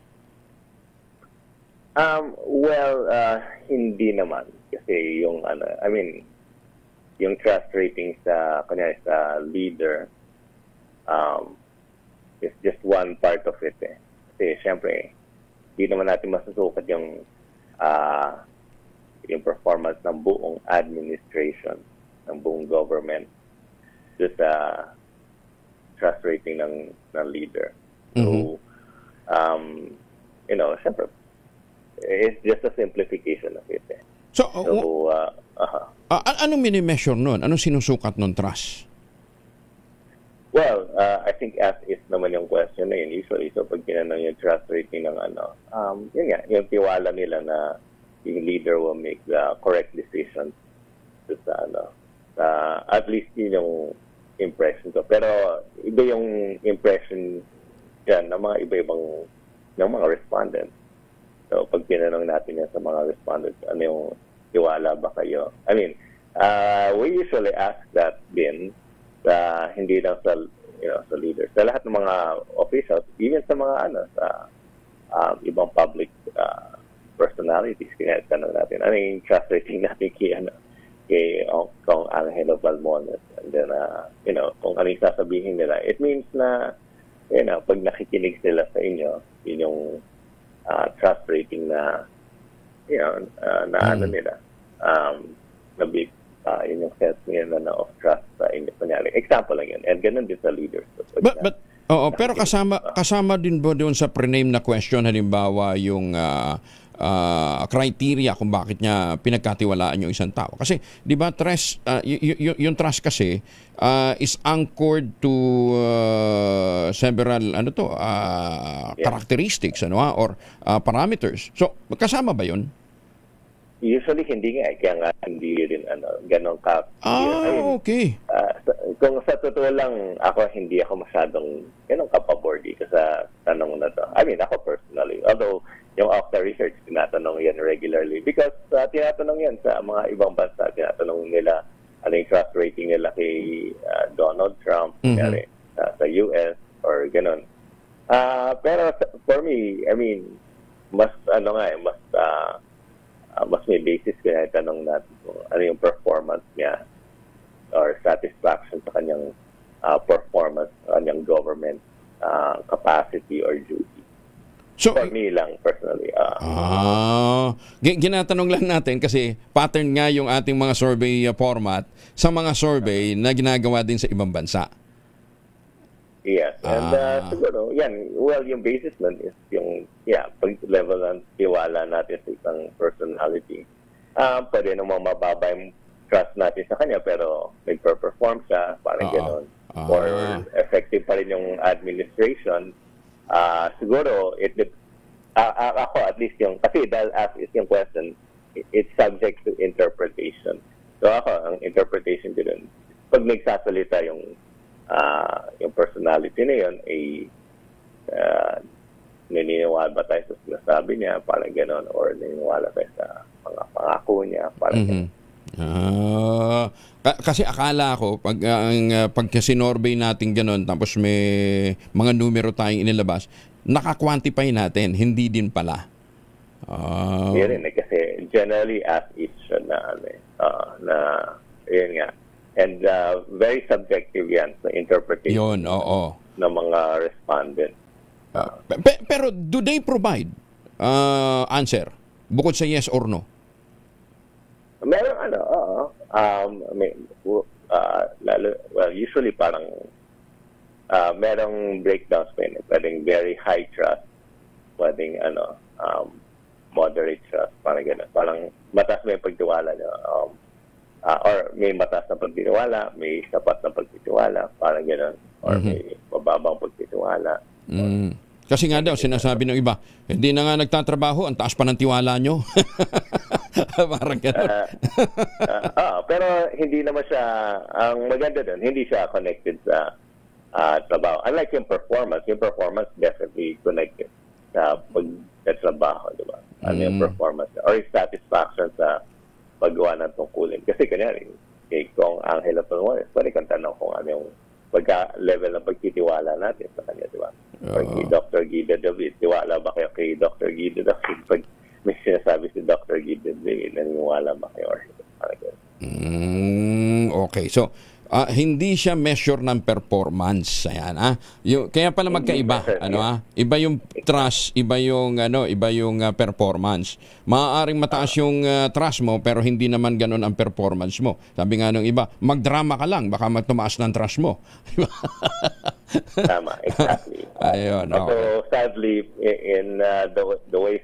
Hindi naman. Kasi yung, yung trust rating sa, kunyari, sa leader is just one part of it. Kasi, syempre, hindi naman natin masusukat yung performance ng buong administration, ng buong government just trust rating ng leader. So, syempre, it's just a simplification of it. So, anong mini-measure nun? Anong sinusukat nun trust? Well, I think as is naman yung question na yun. Usually, so pag tinanong yung trust rating ng yun nga, yung tiwala nila na yung leader will make the correct decisions sa at least yun yung impression ko. Pero iba yung impression yan ng mga iba-ibang ng mga respondents. So pag tinanong natin yan sa mga respondents, ano yung tiwala ba kayo? We usually ask that din sa hindi lang sa sa leaders, sa lahat ng mga officials, even sa mga sa ibang public personalities. Kaya tanong natin, ano yung trust rating natin kay Kong Angelo Balmones, and then kung ano yung sasabihin nila, it means na pag nakikinig sila sa inyo, yun yung trust rating na nila na big, yun yung sense nila na of trust sa inyo. Kunyari, example lang yun, and ganun din sa leaders. Pero kasama din ba doon sa pre-name na question, halimbawa yung criteria kung bakit niya pinagkatiwalaan yung isang tao. Kasi, di ba, trust, yung trust kasi is anchored to several characteristics or parameters. So, kasama ba yun? Usually, hindi nga. Kaya nga, hindi rin ganon ka. Okay. Kung sa totoo lang, hindi ako masyadong ganon kapabor dito sa tanong na to. Ako personally. Although, yung Octa Research, tinatanong yan regularly. Because tinatanong yan sa mga ibang bansa. Tinatanong nila ano yung trust rating nila kay Donald Trump, sa US, or ganon. Pero for me, mas may basis kaya tanong natin kung ano yung performance niya or satisfaction sa kanyang performance, kanyang government capacity or duty. So, for me lang, personally. Ginatanong lang natin kasi pattern nga yung ating mga survey format sa mga survey na ginagawa din sa ibang bansa. Yes. And siguro, yung basis nun is yung, pag-level ng tiwala natin sa isang personality. Pwede namang mababa yung trust natin sa kanya pero nag-perform siya, parang gano'n. Or effective pa rin yung administration. Siguro, ako at least kasi dahil as is yung question, it's subject to interpretation. So ako, ang interpretation ko dun, pag nagsasalita yung personality na yun, naniniwala ba tayo sa sinasabi niya, parang gano'n, or naniniwala tayo sa mga pangako niya, parang gano'n. Kasi akala ko pag sinorvey natin gano'n, tapos may mga numero tayong inilabas, naka-quantify natin, hindi din pala. Yun rin, kasi generally as is siya yun nga. And very subjective yan sa interpretation ng mga respondents. Pero do they provide answer bukod sa yes or no? Meron usually parang merong breakdowns pa yun. Pwedeng very high trust, pwedeng moderate trust, parang gano'n. Parang mataas mo yung pagtiwala nyo. Or may mataas na pagtitiwala, may sapat na pagtitiwala, parang gano'n. Or may mababang pagtitiwala. Kasi nga daw, sinasabi ng iba, hindi na nga nagtatrabaho, ang taas pa ng tiwala nyo. Parang gano'n. Pero hindi naman siya, ang maganda doon, hindi siya connected sa trabaho. Unlike yung performance definitely connected sa pagtatrabaho, di ba? Yung performance or yung satisfaction sa paggawa ng tungkulin. Kasi kanyari, kung Angela Tonores, pwede kang tanong kung ano yung pagka-level ng pagtitiwala natin sa kanya, di ba? Or kay Dr. Guido David, tiwala ba kayo kay Dr. Guido David? Pag may sinasabi si Dr. Guido David, naniniwala ba kayo? Okay, so hindi siya measure ng performance. Ayan, kaya pala magkaiba. Iba yung trust, iba yung performance. Maaaring mataas yung trust mo pero hindi naman ganoon ang performance mo. Sabi nga nung iba, magdrama ka lang, baka magtumaas ng trust mo. Tama, exactly. Ayun, okay. So sadly, in the way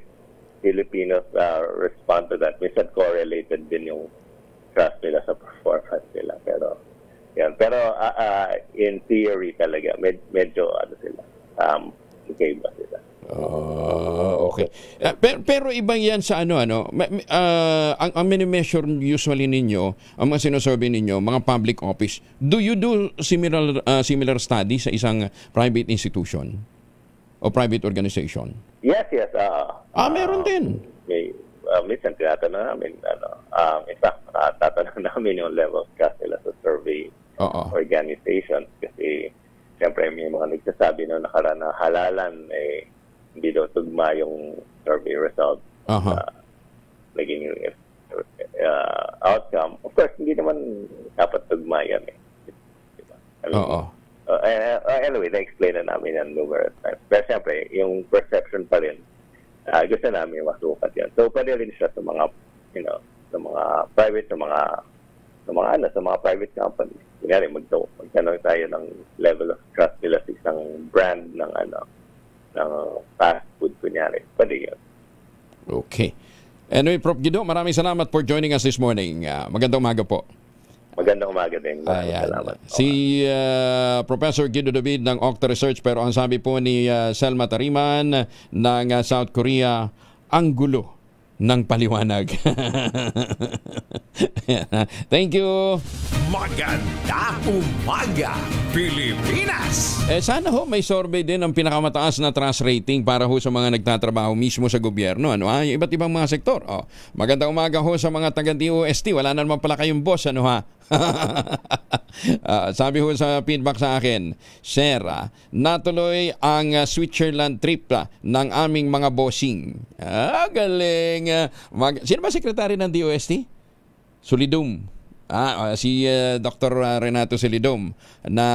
Filipinos respond to that, minsan correlated din yung trust nila sa performance nila. Pero in theory talaga, medyo sila, magkaiba sila. Okay. Pero iba yan sa ang mini-measure usually ninyo, ang mga sinasabi ninyo, mga public office. Do you do similar study sa isang private institution o private organization? Yes. Meron din. Minsan tinatanong namin, in fact, tatanong namin yung level of trust nila sa survey organizations kasi siyempre may mga nagsasabi na nakaraan na halalan hindi daw tugma yung survey result naging outcome. Of course, hindi naman dapat tugma yan diba? Anyway, na-explain na namin yan numerous times. Pero siyempre, yung perception pa rin gusto namin masukat yan. So, pwede rin siya sa mga sa mga private, sa mga private companies. Kunyari, magtanong tayo ng level of trust nila sa isang brand ng fast food, kunyari. Pwede yun. Okay. Anyway, Prof. Guido, maraming salamat for joining us this morning. Magandang umaga po. Magandang umaga din. Salamat. Si Professor Guido David ng Octa Research, pero ang sabi po ni Selma Tariman ng South Korea, ang gulo ng paliwanag. Thank you. Maganda umaga, Pilipinas! Sana ho may survey din ang pinakamataas na trust rating para ho sa mga nagtatrabaho mismo sa gobyerno. Yung iba't ibang mga sektor. Magandang umaga ho sa mga taga-DOST. Wala na naman pala kayong boss, sabi ho sa feedback sa akin, Sir, natuloy ang Switzerland trip ng aming mga bossing. Galing. Sino ba sekretary ng DOST? Solidum. Si Dr. Renato Solidum, na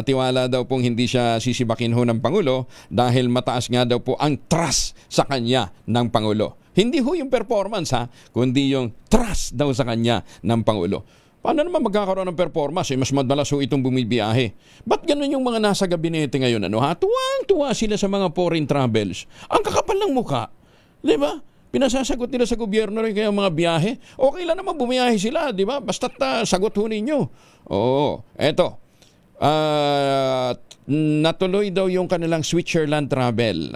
tiwala daw pong hindi siya sisibakin ho ng Pangulo dahil mataas nga daw po ang trust sa kanya ng Pangulo. Hindi ho yung performance kundi yung trust daw sa kanya ng Pangulo. Paano naman magkakaroon ng performance? Mas madalas ho itong bumibiyahe. Ba't ganun yung mga nasa gabinete ngayon? Tuwang-tuwa sila sa mga foreign travels. Ang kakapal ng mukha. Di ba? Pinasasagot nila sa gobyerno rin kaya mga biyahe. Okay lang naman bumiyahe sila, di ba? Basta't sagot ho ninyo. Eto. natuloy daw yung kanilang Switzerland travel.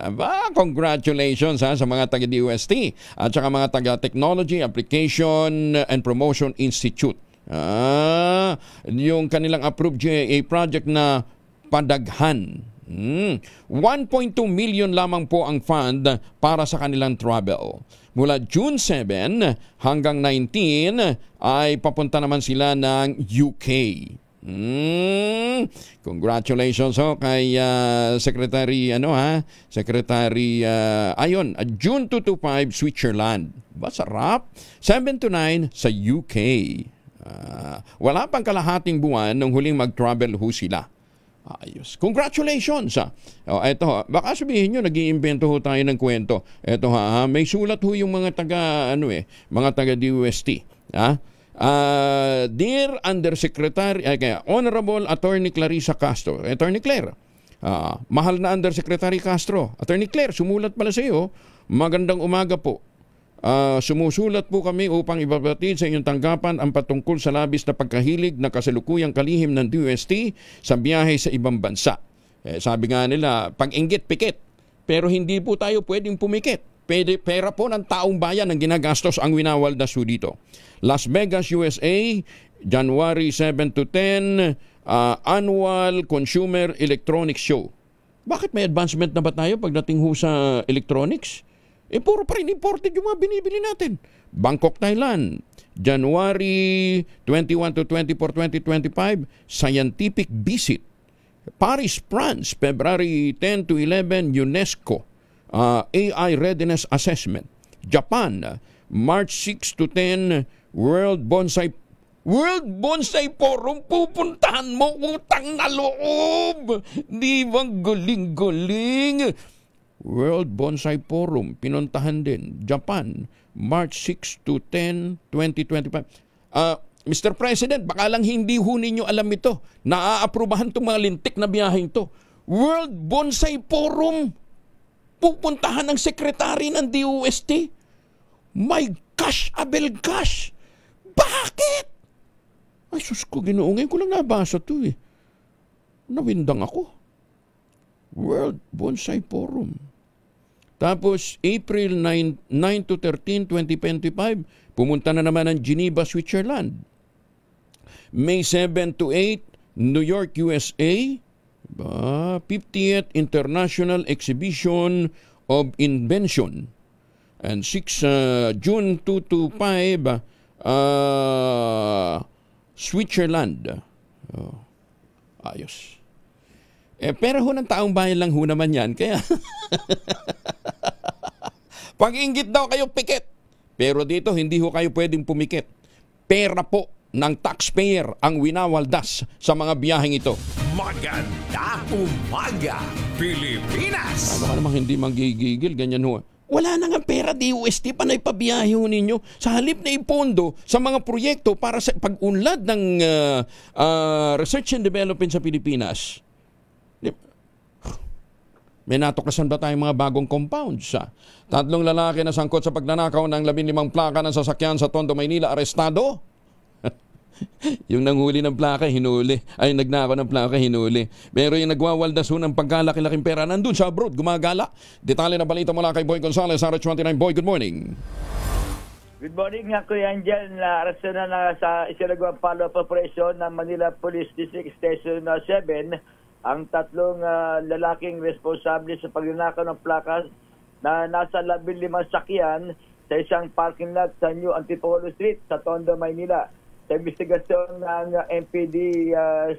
Congratulations sa mga taga-DOST at saka mga taga-Technology, Application and Promotion Institute. Yung kanilang approved GAA project na Padaghan. 1.2 million lamang po ang fund para sa kanilang travel. Mula June 7 hanggang 19 ay papunta naman sila ng UK. Congratulations kay Secretary Secretary June 2 to 5 Switzerland. Sarap. 7 to 9 sa UK. Wala pang kalahating buwan nung huling mag-travel ho sila. Ayos. Congratulations. Eto, baka sabihin nyo, nag-iimbento ho tayo ng kwento. Eto may sulat ho yung mga mga taga-DOST. Dear Undersecretary, Honorable Attorney Clarissa Castro, Attorney Claire, mahal na Undersecretary Castro, Attorney Claire, sumulat pala sa iyo, magandang umaga po. Sumusulat po kami upang ibabatid sa inyong tanggapan ang patungkol sa labis na pagkahilig na kasalukuyang kalihim ng DOST sa biyahe sa ibang bansa. Sabi nga nila, pag-inggit, pikit. Pero hindi po tayo pwedeng pumikit. Pera po ng taong bayan ang ginagastos ang winawaldas po dito. Las Vegas, USA, January 7 to 10, Annual Consumer Electronics Show. Bakit may advancement na ba tayo pagdating ho sa electronics? Puro pa rin imported yung mga binibili natin. Bangkok, Thailand, January 21 to 24, 2025, Scientific Visit. Paris, France, February 10 to 11, UNESCO, AI Readiness Assessment. Japan, March 6 to 10, World Bonsai Forum. Pupuntahan mo, utang na loob. Di ba galing-galing? World Bonsai Forum, pinuntahan din. Japan, March 6 to 10, 2025. Mr. President, baka lang hindi ho ninyo alam ito. Naaaprubahan itong mga lintik na biyaheng to. World Bonsai Forum. Pupuntahan ng sekretary ng DOST. My gosh, Abel gosh. Bakit? Ay, sus ko, Ginoo, ngayon ko lang nabasa ito eh. Nawindang ako. World Bonsai Forum. Tapos, April 9 to 13, 2025, pumunta na naman ng Geneva, Switzerland. May 7 to 8, New York, USA. 50th International Exhibition of Invention. And 6, June 2 to 5, Switzerland. Ayos. Pero ho ng taong bayan lang ho naman yan. Kaya, pag-inggit daw kayo, pikit. Pero dito, hindi ho kayo pwedeng pumikit. Pera po ng taxpayer ang winawaldas sa mga biyaheng ito. Maganda umaga, Pilipinas! Ano namang hindi magigigil, ganyan ho. Wala na nga pera, DOST, panay pabiyahe ho ninyo. Sa halip na ipondo sa mga proyekto para sa pag-unlad ng research and development sa Pilipinas. May natuklasan ba tayong mga bagong compounds? 3 lalaki na sangkot sa pagnanakaw ng 15 plaka ng sasakyan sa Tondo, Maynila, arestado. Yung nanghuli ng plaka, hinuli. Ay, nagnakaw ng plaka, hinuli. Pero yung nagwawaldas ng pagkalaki-laking pera, nandun sa abroad, gumagala. Detalye na balita mula kay Boy Gonzales, RH29. Boy, good morning. Good morning, Kuya Angel. Arresto na sa isinagawang follow-up operation ng Manila Police District Station 7 ang 3 lalaking responsable sa pagnanakaw ng plakas na nasa 15 sakyan sa isang parking lot sa New Antipolo Street sa Tondo, Maynila. Sa investigasyon ng MPD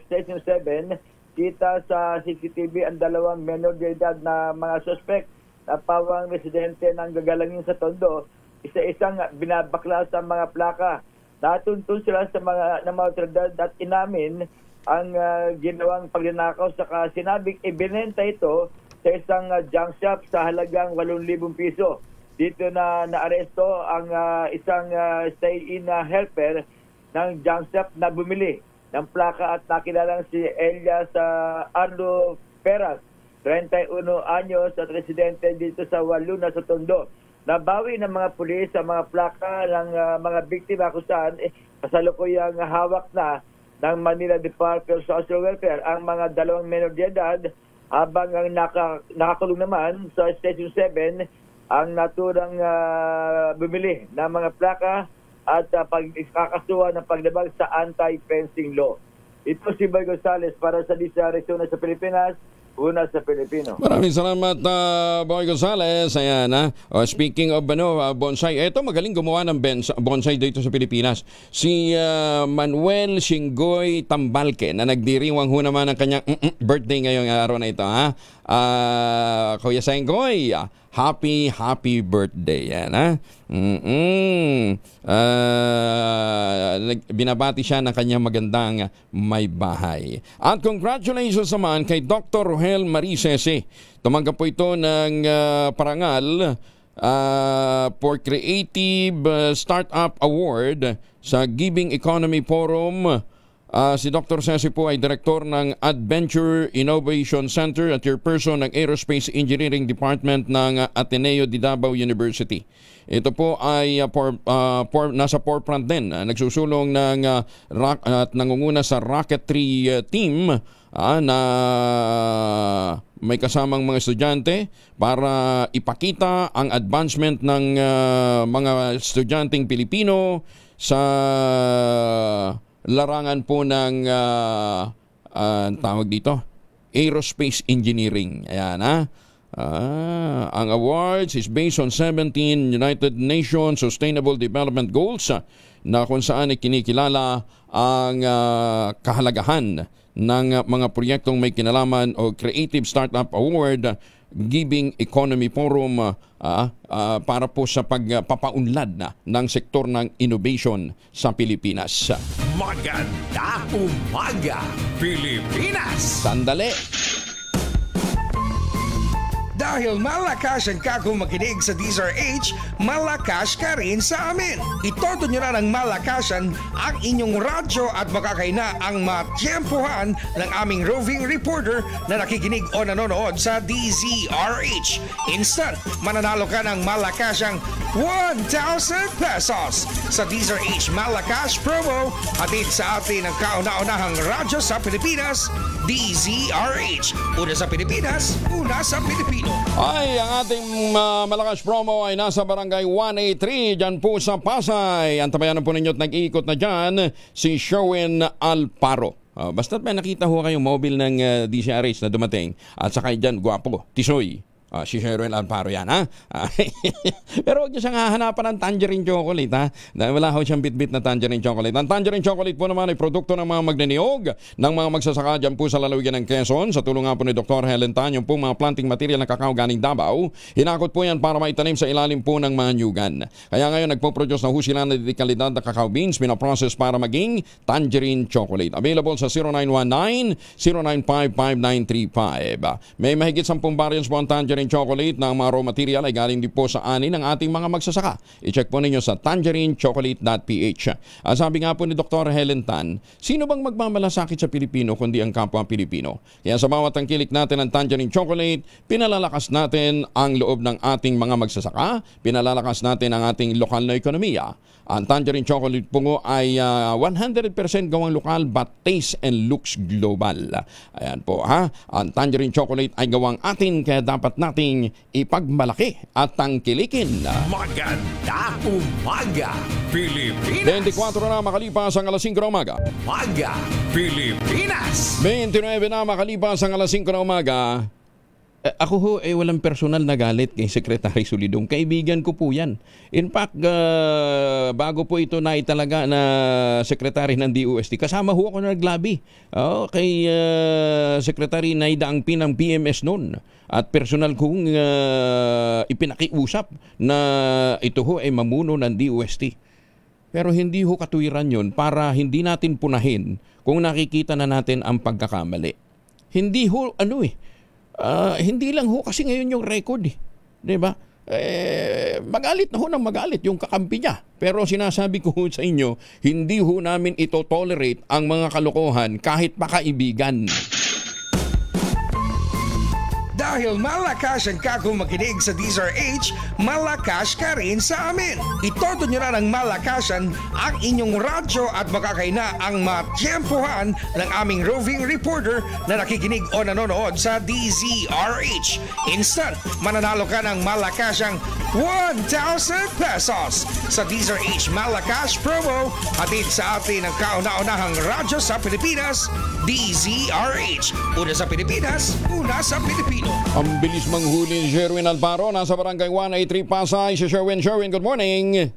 Station 7, kita sa CCTV ang 2 menor de edad na mga suspect na pawang residente ng gagalangin sa Tondo. Isa-isang binabakla sa mga plaka. Natuntun sila sa mga otoridad at inamin ang ginawang pagnanakaw, saka sinabing ibinenta ito sa isang junk shop sa halagang 8,000 piso. Dito na naaresto ang isang stay-in helper ng junk shop na bumili ng plaka at nakilalang si Elias Arlo Peras, 31 anyos at residente dito sa Waluna sa Tondo. Nabawi ng mga pulis ang mga plaka ng mga biktima kung saan kasalukuyang hawak na ng Manila Department of Social Welfare ang mga 2 minor de edad, habang ang nakakulong naman sa Station 7 ang naturang bumili ng mga plaka at pagkakasuhan ng paglabag sa anti-fencing law. Ito si Boy Gonzales para sa DZRH Una sa Pilipinas, Una sa Pilipino. Maraming salamat, Boy Gonzales. Ayan, speaking of bonsai, eto magaling gumawa ng bonsai dito sa Pilipinas. Si Manuel Singgoy Tambalke na nagdiriwang ho naman ng kanyang birthday ngayong araw na ito. Kuya Singgoy, happy birthday. Yan, binabati siya ng kanyang magandang may bahay. At congratulations naman kay Dr. Rohel Marisese. Tumanggap po ito ng parangal for Creative Startup Award sa Giving Economy Forum. Si Dr. Sese po ay direktor ng Adventure Innovation Center at chairperson ng Aerospace Engineering Department ng Ateneo de Davao University. Ito po ay nasa forefront din, nagsusulong ng at nangunguna sa rocketry team na may kasamang mga estudyante para ipakita ang advancement ng mga estudyanteng Pilipino sa larangan po ng tawag dito, aerospace engineering. Ayan, ang awards is based on 17 United Nations Sustainable Development Goals na kung saan kinikilala ang kahalagahan ng mga proyektong may kinalaman o Creative Startup Award Giving Economy Forum para po sa pagpapaunlad ng sektor ng innovation sa Pilipinas. Maganda umaga, Pilipinas! Sandali! Dahil malakas ang kakong makinig sa DZRH, malakas ka rin sa amin. Itodo nyo na ng malakasan ang inyong radyo at makakaina ang matiyempuhan ng aming roving reporter na nakikinig o nanonood sa DZRH. Instant, mananalo ka ng malakasang 1,000 pesos sa DZRH Malakas Promo. Hatid sa atin ang kauna-unahang radyo sa Pilipinas, DZRH. Una sa Pilipinas, una sa Pilipino. Ay, ang ating malakas promo ay nasa barangay 183 dyan po sa Pasay. Antabayanan po ninyo at nag-iikot na dyan si Sherwin Alparo. Basta't may nakita ho kayong mobile ng DZRH na dumating at saka dyan, gwapo, tisoy. Si Sherwin Alparo yan, Pero huwag niyo siyang hahanapan ng tangerine chocolate, Dahil wala ho siyang bit-bit na tangerine chocolate. Ang tangerine chocolate po naman ay produkto ng mga magnaniyog ng mga magsasaka dyan po sa lalawigan ng Quezon. Sa tulong nga po ni Dr. Helen Tan, yung po mga planting material ng kakao ganing Davao. Hinakot po yan para maitanim sa ilalim po ng mga nyugan. Kaya ngayon nagpo-produce na ho sila ng kalidad na kakao beans, pinaprocess para maging tangerine chocolate. Available sa 0919-095-5935. May mahigit 10 variants po ang tangerine chocolate na ang mga raw material ay galing din po sa ani ng ating mga magsasaka. I-check po ninyo sa tangerinechocolate.ph. Sabi nga po ni Dr. Helen Tan, sino bang magmamalasakit sa Pilipino kundi ang kapwa Pilipino? Kaya sa bawat tangkilik natin ng tangerine chocolate, pinalalakas natin ang loob ng ating mga magsasaka, pinalalakas natin ang ating lokal na ekonomiya. Ang tangerine chocolate po ay 100% gawang lokal but taste and looks global. Ayan po, Ang tangerine chocolate ay gawang atin kaya dapat nating ipagmalaki at tangkilikin. Maganda umaga, Pilipinas! 24 na makalipas ang alas 5 na umaga. Umaga, Pilipinas! 29 na makalipas ang alas 5 na umaga. Ako ho walang personal na galit kay Secretary Solidong. Kaibigan ko po yan. In fact, bago po ito na italaga na Secretary ng DOST, kasama ho ako na naglabi kay Secretary Naida Angpin ng PMS noon. At personal kong ipinakiusap na ito ho ay mamuno ng DOST. Pero hindi ho katuwiran yun para hindi natin punahin kung nakikita na natin ang pagkakamali. Hindi ho, hindi lang ho kasi ngayon yung record, diba? Magalit na ho ng magalit yung kakampi niya. Pero sinasabi ko sa inyo, hindi ho namin ito tolerate ang mga kalokohan kahit pa kaibigan. Dahil malakas ang kakong makinig sa DZRH, malakas ka rin sa amin. Itodo nyo na ng malakasan ang inyong radyo at makakaina ang matiyempuhan ng aming roving reporter na nakikinig o nanonood sa DZRH. Instant, mananalo ka ng malakasang 1,000 pesos sa DZRH Malakas promo. Hatid sa atin ang kauna-unahang radyo sa Pilipinas, DZRH. Una sa Pilipinas, una sa Pilipino. Ang bilis manghuli ni Sherwin Alparo. Nasa barangay 183 Pasay. Si Sherwin. Sherwin, good morning.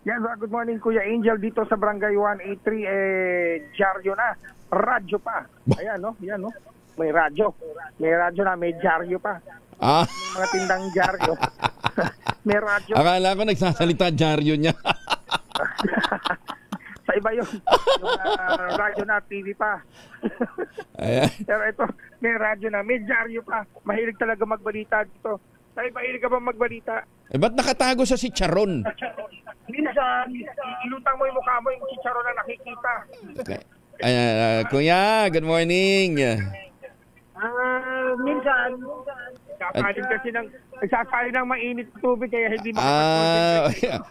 Yes, good morning Kuya Angel dito sa barangay 183. Dyaryo na. Radyo pa. Ayan, no? Yan, no? May radyo. May radyo na. May dyaryo pa. Ah. May mga tindang dyaryo. May radyo. Akala ko nagsasalita dyaryo niya. Sa iba yung radyo na, TV pa. Ayan. Pero ito, may radyo na, may dyaryo pa. Mahilig talaga magbalita dito. Sa iba, mahilig ka ba magbalita? Eh, ba't nakatago sa si Charon? Minsan, ilutang mo yung mukha mo, yung chicharon na nakikita. Kuya, good morning. Minsan, nagsasalin ng mainit tubig kaya hindi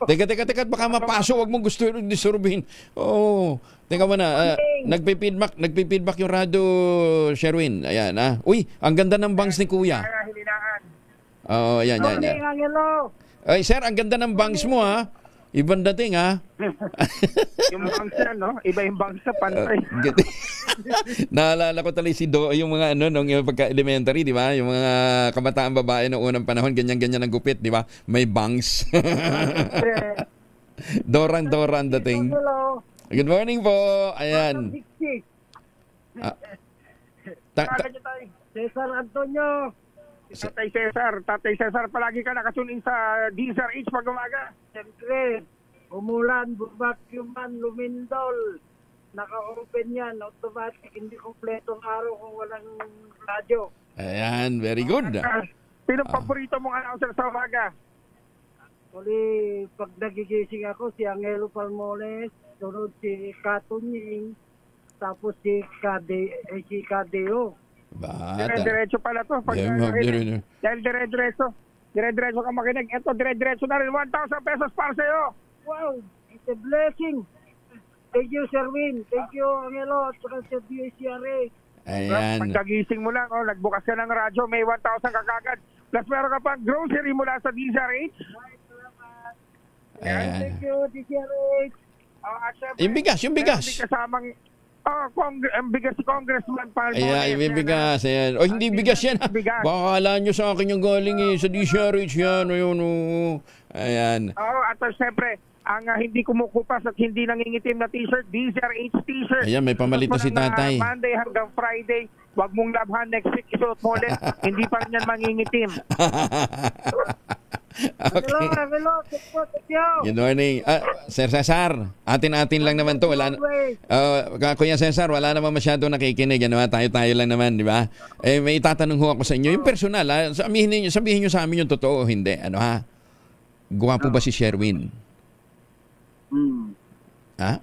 Teka, baka mapasok. Huwag mong gusto yung disurbihin. Oh, teka mo na. Nagpipidback yung rado, Sherwin. Ayan, ha. Uy, ang ganda ng bangs ni Kuya. Oo, yan. Ay, sir, ang ganda ng bangs mo, ha. Ibang dating, ha. Yung bangs na, no? Iba yung bangs sa pantay. Naalala ko talaga si Do, yung mga nung pagka-elementary, di ba? Yung mga kabataan babae noong unang panahon, ganyan-ganyan ang gupit, di ba? May bangs. Doran dating. Good morning po. Ayan. Cesar Antonio. Tatay Cesar, palagi ka nakasunin sa DZRH pag umaga. Siyempre, umulan, vacuum man, lumindol. Naka-open yan, automatic, hindi kompletong araw kung walang radyo. Ayan, very good. Sinong paborito mong announcer sa umaga? Actually, pag nagigising ako, si Angelo Palmoles, sunod si Katunying, tapos si Kadeo. Dire-diretso pala to. Dahil dire-diretso ka makinig. Ito, dire-diretso na rin. 1,000 pesos para sa'yo. Wow, it's a blessing. Thank you, Sherwin. Thank you, Angelo. At saka sa DZRH. Ayan. Pagkagising mo lang, nagbukas ka ng radyo, may 1,000 kakagad. Plus meron ka pang grocery mula sa DZRH. Ayan. Thank you, DZRH. Yung bigas. Kasamang ang bigas si Congressman Palmones. Ayan, yung bigas. Ayan. O, hindi bigas yan. Baka kala nyo sa akin yung galing sa DZRH yan. Ayan. At siyempre, ang hindi kumukupas at hindi nangingitim na t-shirt, DZRH t-shirt. Ayan, may pamalito si tatay. Monday hanggang Friday, wag mong labhan next week, isuot mo ulit. Hindi pa rin yan mangingitim. Okay. Good morning. Sir Cesar, atin-atin lang naman to. Kuya Cesar, wala naman masyado nakikinig. Tayo-tayo lang naman, di ba? May itatanong ho ako sa inyo. Yung personal, sabihin nyo sa amin yung totoo o hindi. Guwapo ba si Sherwin? Ha?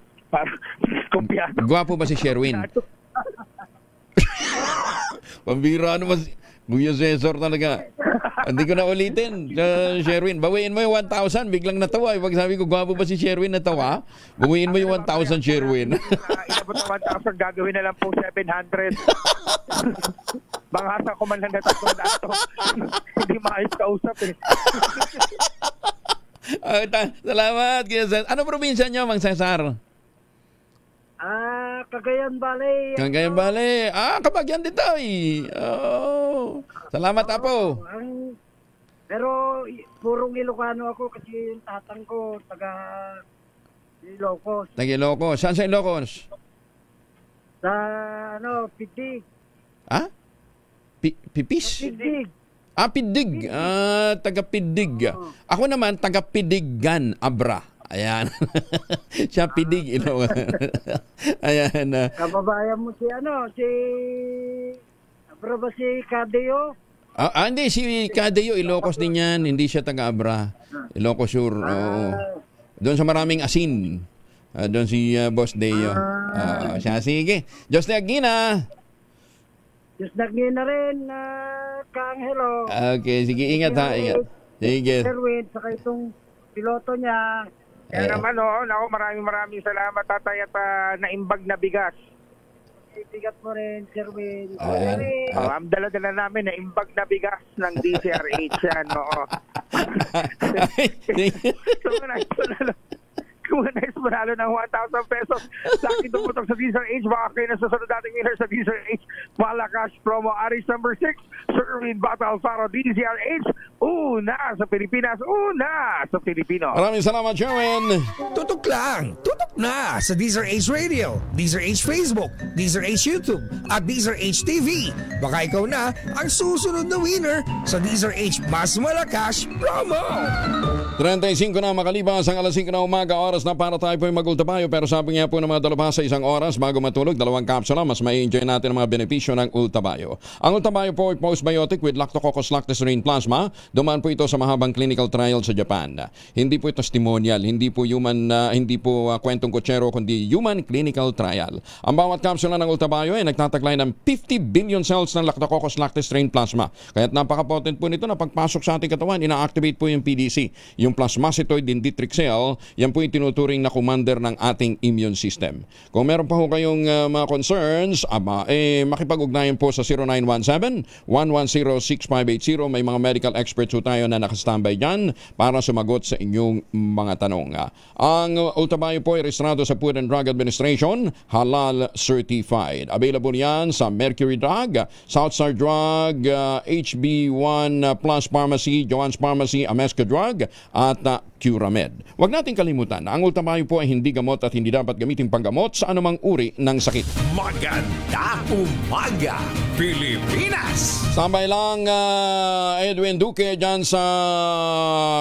Guwapo ba si Sherwin? Pambira naman Kuya Cesar talaga. Hindi ko na ulitin. Sherwin, bawiin mo yung 1,000. Biglang natawa. Pag sabi ko, gwapo ba si Sherwin, natawa? Bawiin mo yung 1,000, Sherwin. Inabot ng 1,000, gagawin na lang po 700. Bangasa ko man lang natatong dato. Hindi maayos kausap eh. Salamat, Kuya Cesar. Ano probinsya niyo, Mang Cesar? Cagayan Valley. Cagayan Valley. Kabagyan din tayo. Salamat, Apo. Pero purong Ilocano ako kasi yung tatang ko taga Ilocos. Taga Ilocos. Saan sa Ilocos? Sa Pidig. Pipis? Pidig. Pidig. Taga Pidig. Ako naman, taga Pidigan, Abra. Ayan. Siya Pidig. Ayan. Kababayan mo si Abra ba si Kadeo? Hindi. Si Kadeo, Ilocos din yan. Hindi siya taga-Abra. Ilocos Sur. Doon sa maraming asin. Doon si Boss Deo. Siya, sige. Diyos na Agina. Diyos na Agina rin. Angelo. Okay, sige, ingat ha, ingat. Sige. Sherwin, saka itong piloto niya. Kaya naman, naku, maraming salamat, tatay, at naimbag na bigas. Bigat mo rin, Sherwin. Ang dala-dala namin na imbag na bigas ng DZRH yan, oo. Kung nice manalo ng 1,000 pesos sa akin tumutok sa DZRH, baka kayo na susunod dating winner sa DZRH Malakas promo Aris number 6, Sherwin Bata Alfaro, DZRH, una sa Pilipinas, una sa Pilipino. Maraming salamat, Sherwin. Tutok lang, tutok na sa DZRH Radio, DZRH Facebook, DZRH YouTube, at DZRH TV. Baka ikaw na ang susunod na winner sa DZRH Mas Malakas promo. 35 na makalipas ang alas 5 na umaga, oras na para tayo po yung mag-ultabayo. Pero sabi nga po ng mga dalubhasa, isang oras bago matulog, 2 kapsula, mas may enjoy natin ang mga benepisyo ng ultabayo. Ang ultabayo po ay postbiotic with lactococcus lactoserine plasma. Dumaan po ito sa mahabang clinical trial sa Japan. Hindi po ito testimonial, hindi po kwentong kutsero, kundi human clinical trial. Ang bawat kapsula ng ultabayo ay nagtataglay ng 50 billion cells ng lactococcus lactoserine plasma. Kaya't napaka-potent po nito na pagpasok sa ating katawan, ina-activate po yung PDC. Yung plasmacytoid dendritic cell, yan po yung tinuturing na commander ng ating immune system. Kung meron pa ho kayong mga concerns, makipag-ugnayan po sa 0917-110-6580. May mga medical experts po tayo na nakastambay dyan para sumagot sa inyong mga tanong. Ang ultabayo po ay registrado sa Food and Drug Administration, halal certified. Available yan sa Mercury Drug, Southstar Drug, HB1 Plus Pharmacy, Joann's Pharmacy, Amesca Drug, at Curamed. Huwag natin kalimutan, ang ultabayo po ay hindi gamot at hindi dapat gamitin panggamot sa anumang uri ng sakit. Maganda umaga, Pilipinas! Sabay lang Edwin Duque dyan sa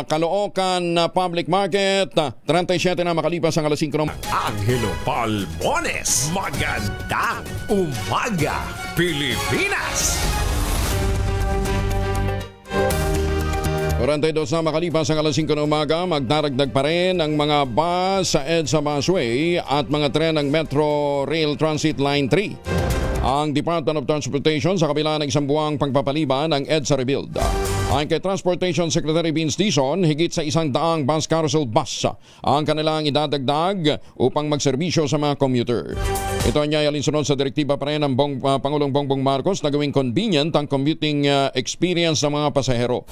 Caloocan Public Market. 37 na makalipas ang alas 5 ng... Angelo Palmones, maganda umaga, Pilipinas! 42 na makalipas ang alas 5 ng umaga, magdaragdag pa rin ang mga bus sa EDSA Busway at mga tren ng Metro Rail Transit Line 3. Ang Department of Transportation sa kabila ng isang buwang pagpapaliban ng EDSA Rebuild. Ayon kay Transportation Secretary Vince Dizon, higit sa 100 bus carousel bus ang kanilang idadagdag upang magserbisyo sa mga commuter. Ito ay alinsunod sa direktiba pa rin ng Pangulong Bongbong Marcos na gawing convenient ang commuting experience ng mga pasahero.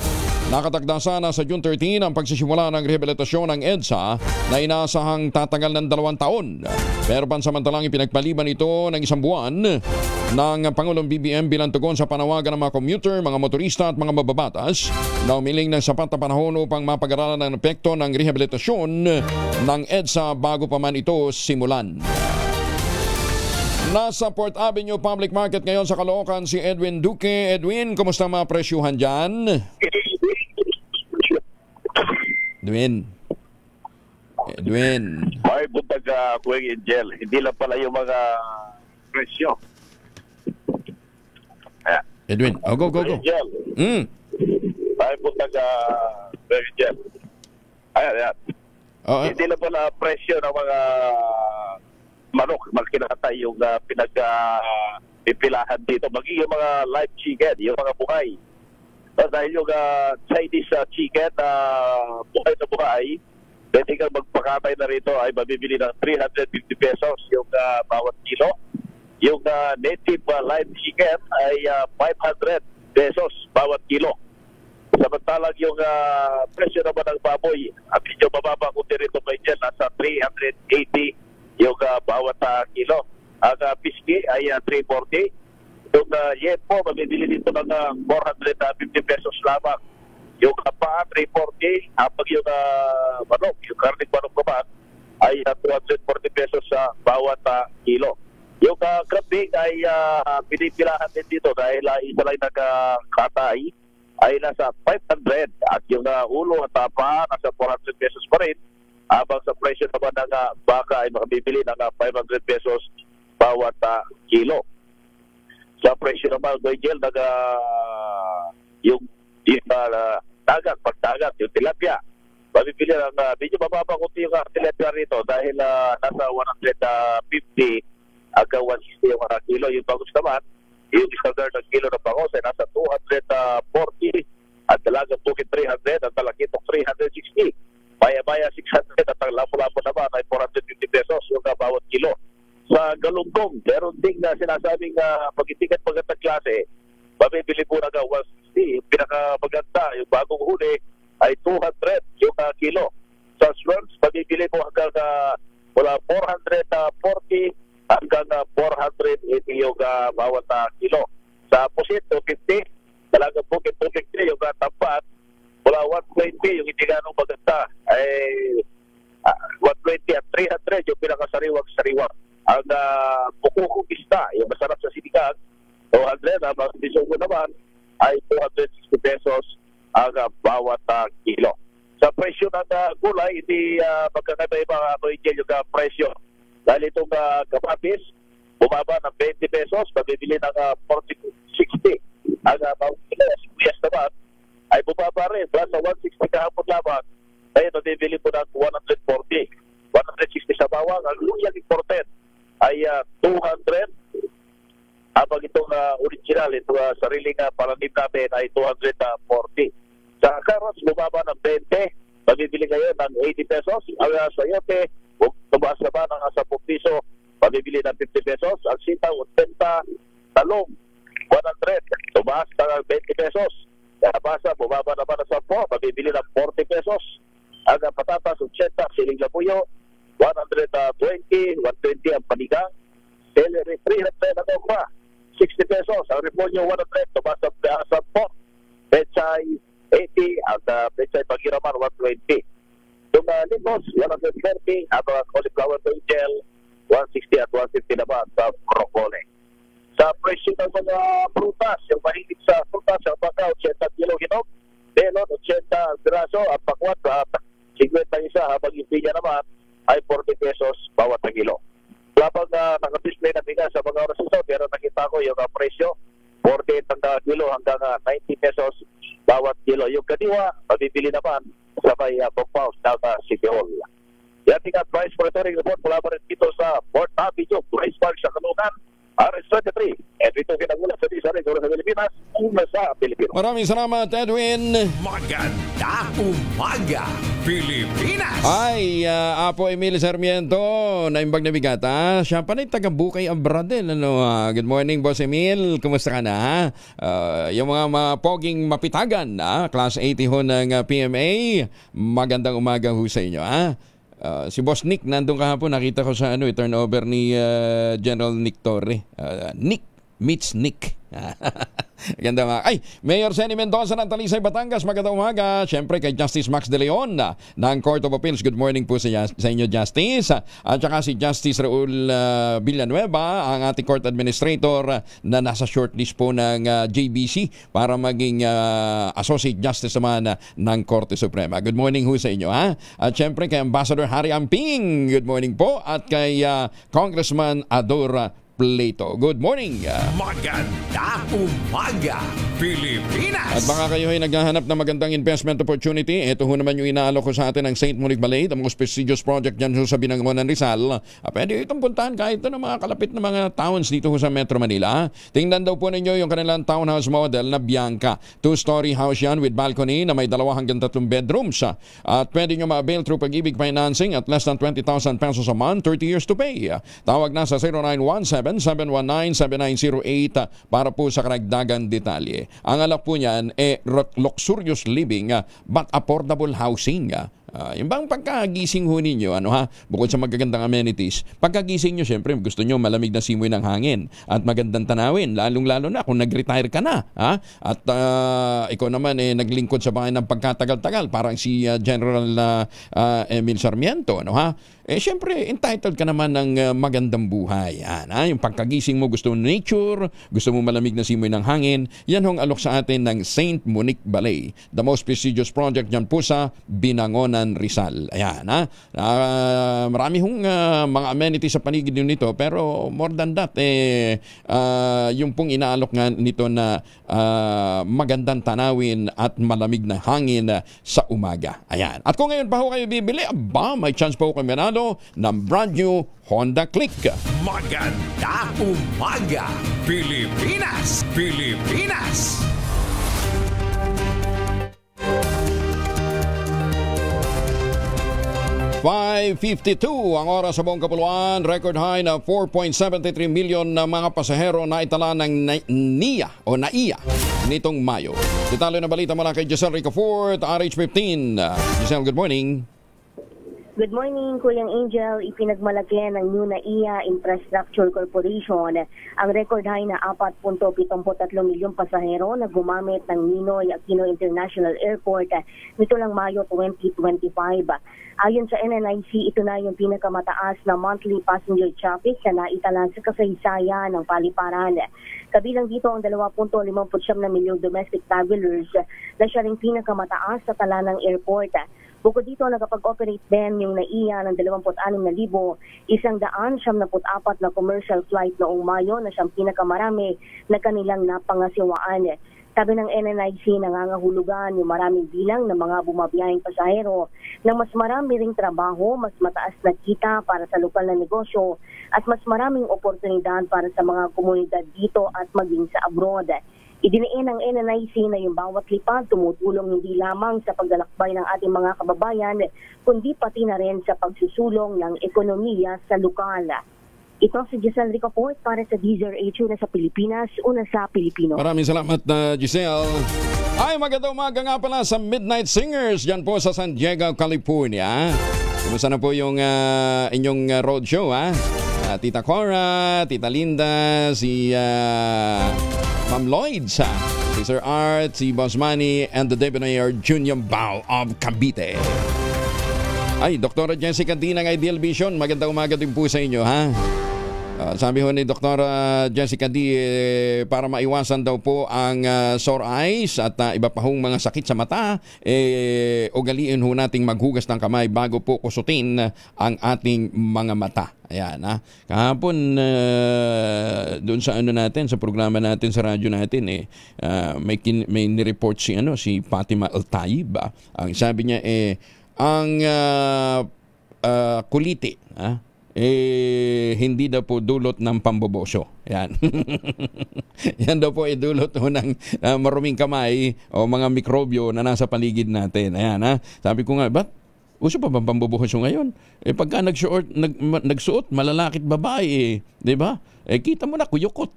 Nakatakda sana sa June 13 ang pagsisimula ng rehabilitasyon ng EDSA na inaasahang tatagal ng 2 taon. Pero pansamantalang ipinagpaliban ito ng 1 buwan ng Pangulong BBM bilang tugon sa panawagan ng mga commuter, mga motorista at mga mababatas na umiling ng sapat na panahon upang mapag-aralan ang epekto ng rehabilitasyon ng EDSA bago pa man ito simulan. Nasa Port Avenue Public Market ngayon sa Caloocan si Edwin Duque. Edwin, kumusta mga presyuhan dyan? Edwin. May butag Kuwing Angel. Hindi lang pala yung mga presyo. Ayan. Edwin, go. Angel. May butag Kuwing Angel. Ayan. Hindi lang pala presyo ng mga manok. Magkinatay yung pinagpipilahan dito. Maging yung mga live chicken, yung mga buhay. Dahil yung Chinese chicken na buhay na buhay, pwede kang magpakatay na rito ay mabibili ng 350 pesos yung bawat kilo. Yung native live chicken ay 500 pesos bawat kilo. Samantalang yung presyo naman ng baboy, medyo mababa kundi rito kay Jen, nasa 380 yung bawat kilo. Ang pisky ay 340. Yung yen po, mabibili dito ng 450 pesos lamang. Yung paa, 340. Habang yung manok, yung karning manok naman, ay 240 pesos sa bawat kilo. Yung kambing ay pinipilahan din dito dahil isa lang nagkatay ay nasa 500. At yung ulo at paa, nasa 400 pesos pa rin. Habang sa presyo naman ng baka ay makabibili ng 500 pesos bawat kilo. Sa presyo naman, Goygel, yung dagat, pagdagat, yung tilapia. Mabibili ng medyo mababa kunti yung tilapia rito dahil nasa 150 hanggang 160 yung kilo. Yung bagus naman yung standard ng kilo ng bangos ay nasa 240 at Dalagang Bukid 300 at Talakitok 360. Maya-maya 600 at ang Lapu-Lapu naman ay 450 pesos yung bawat kilo. Sa Galunggong, meron ding sinasabing pag-itikat magandang klase, mabibili po na 160. Yung pinakamaganda, yung bagong huli, ay 200 yung kilo. Sa Swirls, mabibili po hanggang mula 440 hanggang 480 yung bawat kilo. Sa Pusit, 250. Dalagang Bukid 250 yung tampat. Mula 120 yung hindi ganong maganda ay 120 at 300 yung pinakasariwang-sariwang. Ang Bukukong Pista, yung masarap sa sinigang, 200. Ang mga disong naman ay 260 pesos ang bawat kilo. Sa presyo ng gulay, hindi magkakaiba yung presyo. Dahil itong kamatis, bumaba ng 20 pesos, mabibili ng 60. Ang bawat kilo, sibuyas naman, ay bumaba rin. Sa 160 kahapon lamang, ay mabibili po ng 140. 160 sa bawang. Ang luyang imported ay 200. Habang itong original, itong sariling palanim natin ay 240. Sa carrots, bumaba ng 20. Mabibili ngayon ng 80 pesos. Ang sayote, tumaas naman ng 10 piso. Mabibili ng 50 pesos. Ang sitaw, 80. Talong, 100. Tumaas ng 20 pesos. Basa, bumaba naman ng 10. Mabibili ng 40 pesos. Ang patatas, 80. Siling labuyo, 120. 120 ang panigang. Celery, 300 ang okra, 60 pesos. Ang repolyo, 100. Tumaas ng 10. Pechay, 80. At Pechay Pagiraman, 120. Yung limos, 130. At cauliflower gel, 160 at 150 naman sa broccoli. Sa presyo ng mga prutas, yung mahilig sa prutas, ang baka 80 kilo hinog, melon 80 graso, at pakwat at 50 isa, habang yung pinya naman ay 40 pesos bawat kilo. Habang nakadisplay na bigas sa mga oras ito, pero nakita ko yung presyo, 48 ang kilo hanggang 90 pesos bawat kilo. Yung kadiwa, mabibili naman sa may Bongpaw ng City Hall. Yan ang Vice Monitoring Report mula pa rin dito sa Port Avenue, Grace Park sa Kalungan, RS23. And ito kinagmula sa Disarek, sa Pilipinas, una sa Pilipinas. Maraming salamat, Edwin. Maganda umaga, Pilipinas. Ay, Apo Emil Sarmiento, naimbag na bigat, ha? Siya pa na yung taga-Bukay Abradel. Ano, good morning, Boss Emil. Kumusta ka na, ha? Yung mga poging mapitagan, ha? Class 80 ho ng PMA. Magandang umaga ho sa inyo, ha? Si Boss Nick, nandun kahapon, nakita ko sa turnover ni General Nick Torre. Nick meets Nick. Ganda mga. Ay, Mayor Senny Mendoza ng Talisay, Batangas, magandang umaga. Siyempre kay Justice Max De Leon ng Court of Appeals. Good morning po sa inyo, Justice. At saka si Justice Raul Villanueva, ang ating court administrator na nasa shortlist po ng JBC para maging Associate Justice naman ng Korte Suprema. Good morning ho sa inyo, ha? At siyempre kay Ambassador Harry Amping. Good morning po. At kay Congressman Adora Plato. Good morning. Maganda umaga, Pilipinas. At baka kayo ay naghahanap ng magandang investment opportunity, ito ho naman yung inaalok ko sa atin ng St. Monique Ballet, the most prestigious project dyan sa Binangonan, Rizal. Pwede itong puntahan kahit ng mga kalapit na mga towns dito sa Metro Manila. Tingnan daw po ninyo yung kanilang townhouse model na Bianca. 2-story house yan with balcony na may 2 hanggang 3 bedrooms. At pwede nyo ma-avail through Pag-ibig Financing at less than 20,000 pesos a month, 30 years to pay. Tawag na sa 0917-719-7908 para po sa karagdagan detalye. Ang alak po niyan luxurious living but affordable housing. Yung bang pagkagising ho ninyo, bukod sa magagandang amenities, pagkagising nyo, syempre, gusto nyo malamig na simoy ng hangin at magandang tanawin, lalong-lalo na kung nag-retire ka na. At ikaw naman naglingkod sa bahay ng pagkatagal-tagal, parang si General Emil Sarmiento, syempre, entitled ka naman ng magandang buhay. Yung pagkagising mo, gusto mo nature, gusto mo malamig na simoy ng hangin, yan hong alok sa atin ng St. Monique Ballet, the most prestigious project dyan po sa Binangonan, Pangasinan, Rizal. Ayan, marami hong mga amenities sa paligid nito, pero more than that, yung pong inaalok nga nito na magandang tanawin at malamig na hangin sa umaga. Ayan. At kung ngayon pa ho kayo bibili, may chance pa ho kayo manalo ng brand new Honda Click. Maganda umaga, Pilipinas! Pilipinas! $5:52 ang oras sa buong kapuluan. Record high na 4.73 million na mga pasahero na itala ng NIA nitong Mayo. Detalye na balita mula kay Giselle Ricafort, RH15. Giselle, good morning. Good morning, Kuyang Angel. Ipinagmalaki ng new NAIA Infrastructure Corporation ang record high na 4.73 milyong pasahero na gumamit ng Ninoy Aquino International Airport nito lang Mayo 2025. Ayon sa NNIC, ito na yung pinakamataas na monthly passenger traffic na naitala sa kasaysayan ng paliparan. Kabilang dito ang 2.59 na milyong domestic travelers na siya ring pinakamataas sa tala ng airport. Bukod dito, nakapag-operate din yung NAIA ng 26,174 na commercial flight noong Mayo na siyang pinakamarami na kanilang napangasiwaan. Sabi ng NNIC, nangangahulugan yung maraming bilang ng mga bumabiyahing pasahero ng mas marami ring trabaho, mas mataas na kita para sa lokal na negosyo at mas maraming oportunidad para sa mga komunidad dito at maging sa abroad. Idiniin ng NNIC na yung bawat lipad tumutulong hindi lamang sa paglalakbay ng ating mga kababayan, kundi pati na rin sa pagsusulong ng ekonomiya sa lokal. Ito si Giselle Ricafort para sa DZRH na sa Pilipinas, una sa Pilipino. Maraming salamat, Giselle. Ay, magandang umaga nga pala sa Midnight Singers dyan po sa San Diego, California. Kumusta na po yung inyong roadshow, Tita Cora, Tita Linda, si Ma'am Lloyds, si Sir Art, si Boss Manny, and the Debonair Junior Bao of Cavite. Ay, Dr. Jessica D ng Ideal Vision, magandang umaga din po sa inyo, sabi ho ni Dr. Jessica D, para maiwasan daw po ang sore eyes at iba pa hong mga sakit sa mata, ugaliin ho nating maghugas ng kamay bago po kusutin ang ating mga mata. Ayan, kahapon doon sa natin, sa programa natin sa radyo natin, may nireport si Fatima Al-Taib. Ang sabi niya ang kuliti, hindi daw po dulot ng pamboboso. Yan. Yan daw po dulot ng maruming kamay o mga mikrobyo na nasa paligid natin. Ayan, sabi ko nga, ba't uso pa bang pamboboso ngayon? Pagka nagsuot, malalakit babae, di ba? Kita mo na, kuyukot.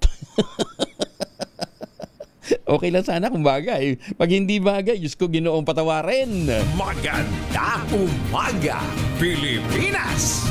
Okay lang sana kung bagay. Pag hindi bagay, Diyos ko, Ginoong patawarin. Maganda umaga, Pilipinas!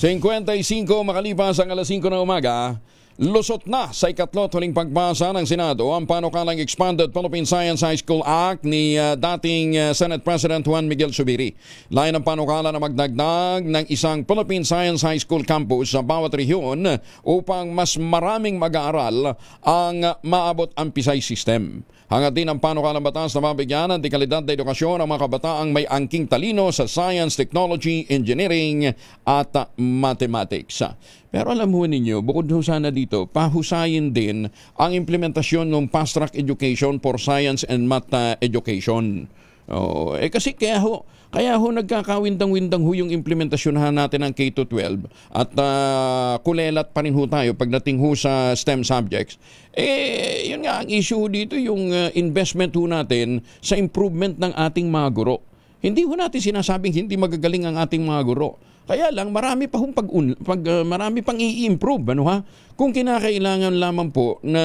55 makalipas ang alas 5 ng umaga, lusot na sa ikatlot huling pagbasa ng Senado ang panukalang Expanded Philippine Science High School Act ni dating Senate President Juan Miguel Zubiri. Lain ang panukala na magdagdag ng isang Philippine Science High School campus sa bawat rehiyon upang mas maraming mag-aaral ang maabot ang PSI system. Hangad din ang panukalang batas na mabigyan ng dekalidad na edukasyon ang mga kabataang may angking talino sa science, technology, engineering at mathematics. Pero alam mo ninyo, bukod ho sana dito, pahusayin din ang implementasyon ng Fast Track Education for Science and Math Education. Kasi kaya ho nagkakawindang-windang ho yung implementasyon natin ng K-12 at kulelat pa rin ho tayo pagdating ho sa STEM subjects. Yun nga, ang issue dito yung investment ho natin sa improvement ng ating mga guro. Hindi ho natin sinasabing hindi magagaling ang ating mga guro. Kaya lang, marami pa hong marami pang i-improve. Kung kinakailangan lamang po na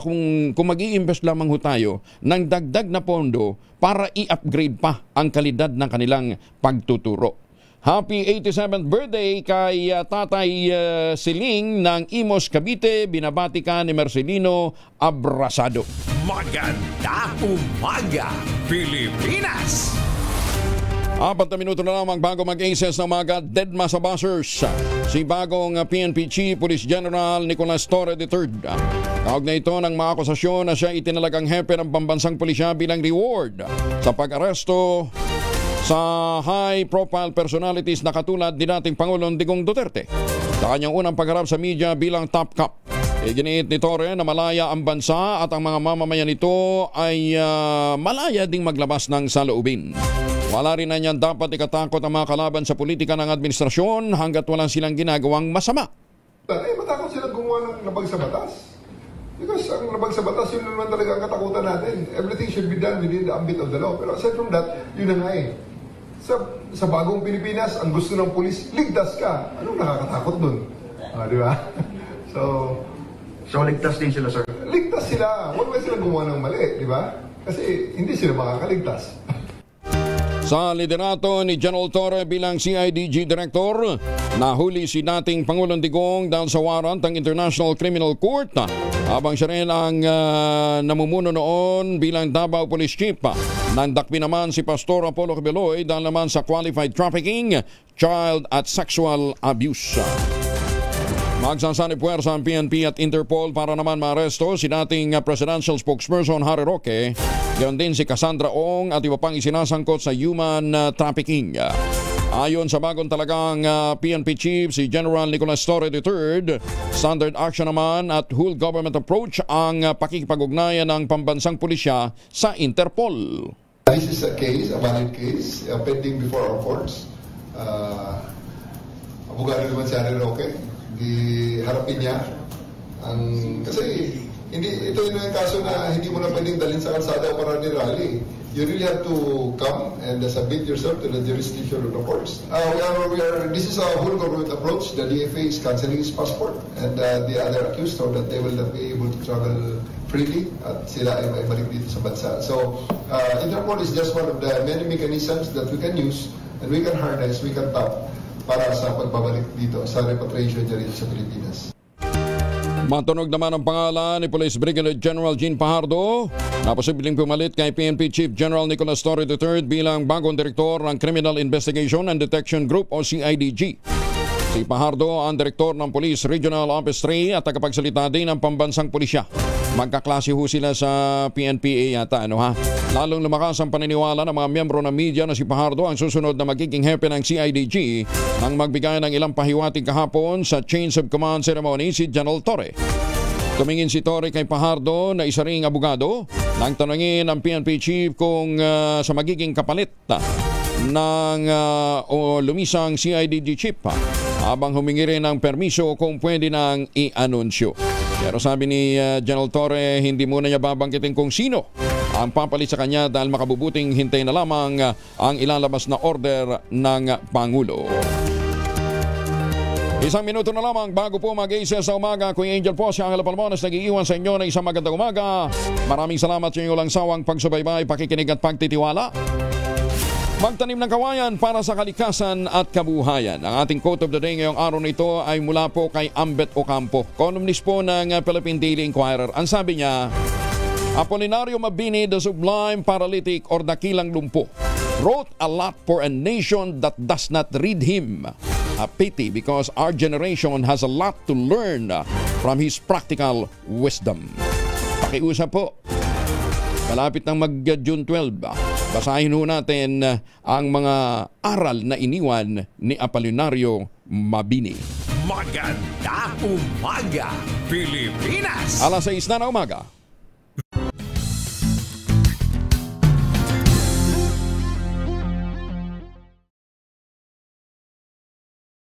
kung mag-i-invest lamang ho tayo ng dagdag na pondo para i-upgrade pa ang kalidad ng kanilang pagtuturo. Happy 87th birthday kay Tatay Siling ng Imos, Cavite. Binabati ka ni Marcelino Abrasado. Maganda umaga, Pilipinas! 4 na minuto na lamang bago mag-access ng mga deadma sa buzzers. Si bagong PNP Chief Police General Nicolas Torre III. Kaugnay ito ng mga akusasyon na siya itinalagang hepe ng pambansang pulisya bilang reward sa pag-aresto sa high-profile personalities na katulad ni dating Pangulong Digong Duterte sa kanyang unang pagharap sa media bilang top cop. Iginiit ni Torre na malaya ang bansa at ang mga mamamayan nito ay malaya ding maglabas ng saloobin. Wala rin na niyan dapat ikatakot ang mga kalaban sa politika ng administrasyon hanggat walang silang ginagawang masama. Matakot silang gumawa ng labag sa batas. Because ang labag sa batas, yun naman talaga ang katakutan natin. Everything should be done within the ambit of the law. Pero aside from that, yun na nga eh. Sa bagong Pilipinas, ang gusto ng pulis, ligtas ka. Anong nakakatakot dun? Di ba? So ligtas din sila, sir? Ligtas sila. Huwag ba silang gumawa ng mali, di ba? Kasi hindi sila makakaligtas. Sa liderato ni General Torre bilang CIDG Director, nahuli si dating Pangulong Digong dahil sa warrant ng International Criminal Court habang siya rin ang namumuno noon bilang Davao Police Chief. Nandakpi naman si Pastor Apollo Kibeloy dahil naman sa qualified trafficking, child at sexual abuse. Magsasanib puwersa ang PNP at Interpol para naman maaresto si dating Presidential Spokesperson Harry Roque, gayon din si Cassandra Ong at iba pang isinasangkot sa human trafficking. Ayon sa bagong talagang PNP Chief, si General Nicolas Torre III, standard action naman at whole government approach ang pakikipag-ugnayan ng pambansang pulisya sa Interpol. This is a case, a valid case, pending before our courts. Abogado naman si Harry Roque. Harapin niya kasi ito yung kaso na hindi mo na pwedeng dalhin sa kalsada para ni rally. You really have to come and submit yourself to the jurisdiction of the courts. This is a whole government approach. The DFA is cancelling his passport and the other accused so that they will not be able to travel freely at sila ay balik dito sa bansa. So Interpol is just one of the many mechanisms that we can use and we can harness, we can tap para sa pagbabalik dito sa repatriation dito sa Pilipinas. Matunog naman ang pangalan ni Police Brigadier General Jean Fajardo na posibleng pumalit kay PNP Chief General Nicolas Torre III bilang bagong direktor ng Criminal Investigation and Detection Group o CIDG. Si Fajardo ang direktor ng Police Regional Office 3 at tagapagsalita din ng pambansang pulisya. Magkaklase ho sila sa PNPA yata, Lalong lumakas ang paniniwala ng mga miyembro ng media na si Fajardo ang susunod na magiging hepe ng CIDG nang magbigay ng ilang pahiwatig kahapon sa Chains of Command Ceremony si General Torre. Tumingin si Torre kay Fajardo na isa ring abogado nang tanungin ang PNP Chief kung sa magiging kapalit ng lumisang CIDG Chief habang humingi rin ng permiso kung pwede nang i-anunsyo. Pero sabi ni General Torre, hindi muna niya babanggitin kung sino ang papalit sa kanya dahil makabubuting hintay na lamang ang ilalabas na order ng Pangulo. Isang minuto na lamang bago po mag-isa sa umaga. Kuya Angel po, si Angela Palmones nag-iiwan sa inyo na isang magandang umaga. Maraming salamat sa inyo lang sawang pagsubaybay, pakikinig at pagtitiwala. Magtanim ng kawayan para sa kalikasan at kabuhayan. Ang ating quote of the day ngayong araw nito ay mula po kay Ambet Ocampo, columnist po ng Philippine Daily Inquirer. Ang sabi niya, Apolinario Mabini, the sublime paralytic or dakilang lumpo, wrote a lot for a nation that does not read him. A pity because our generation has a lot to learn from his practical wisdom. Pakiusap po. Malapit ng mag-June 12. Basahin ho natin ang mga aral na iniwan ni Apolinario Mabini. Magandang umaga, Pilipinas! Alas 6 na umaga.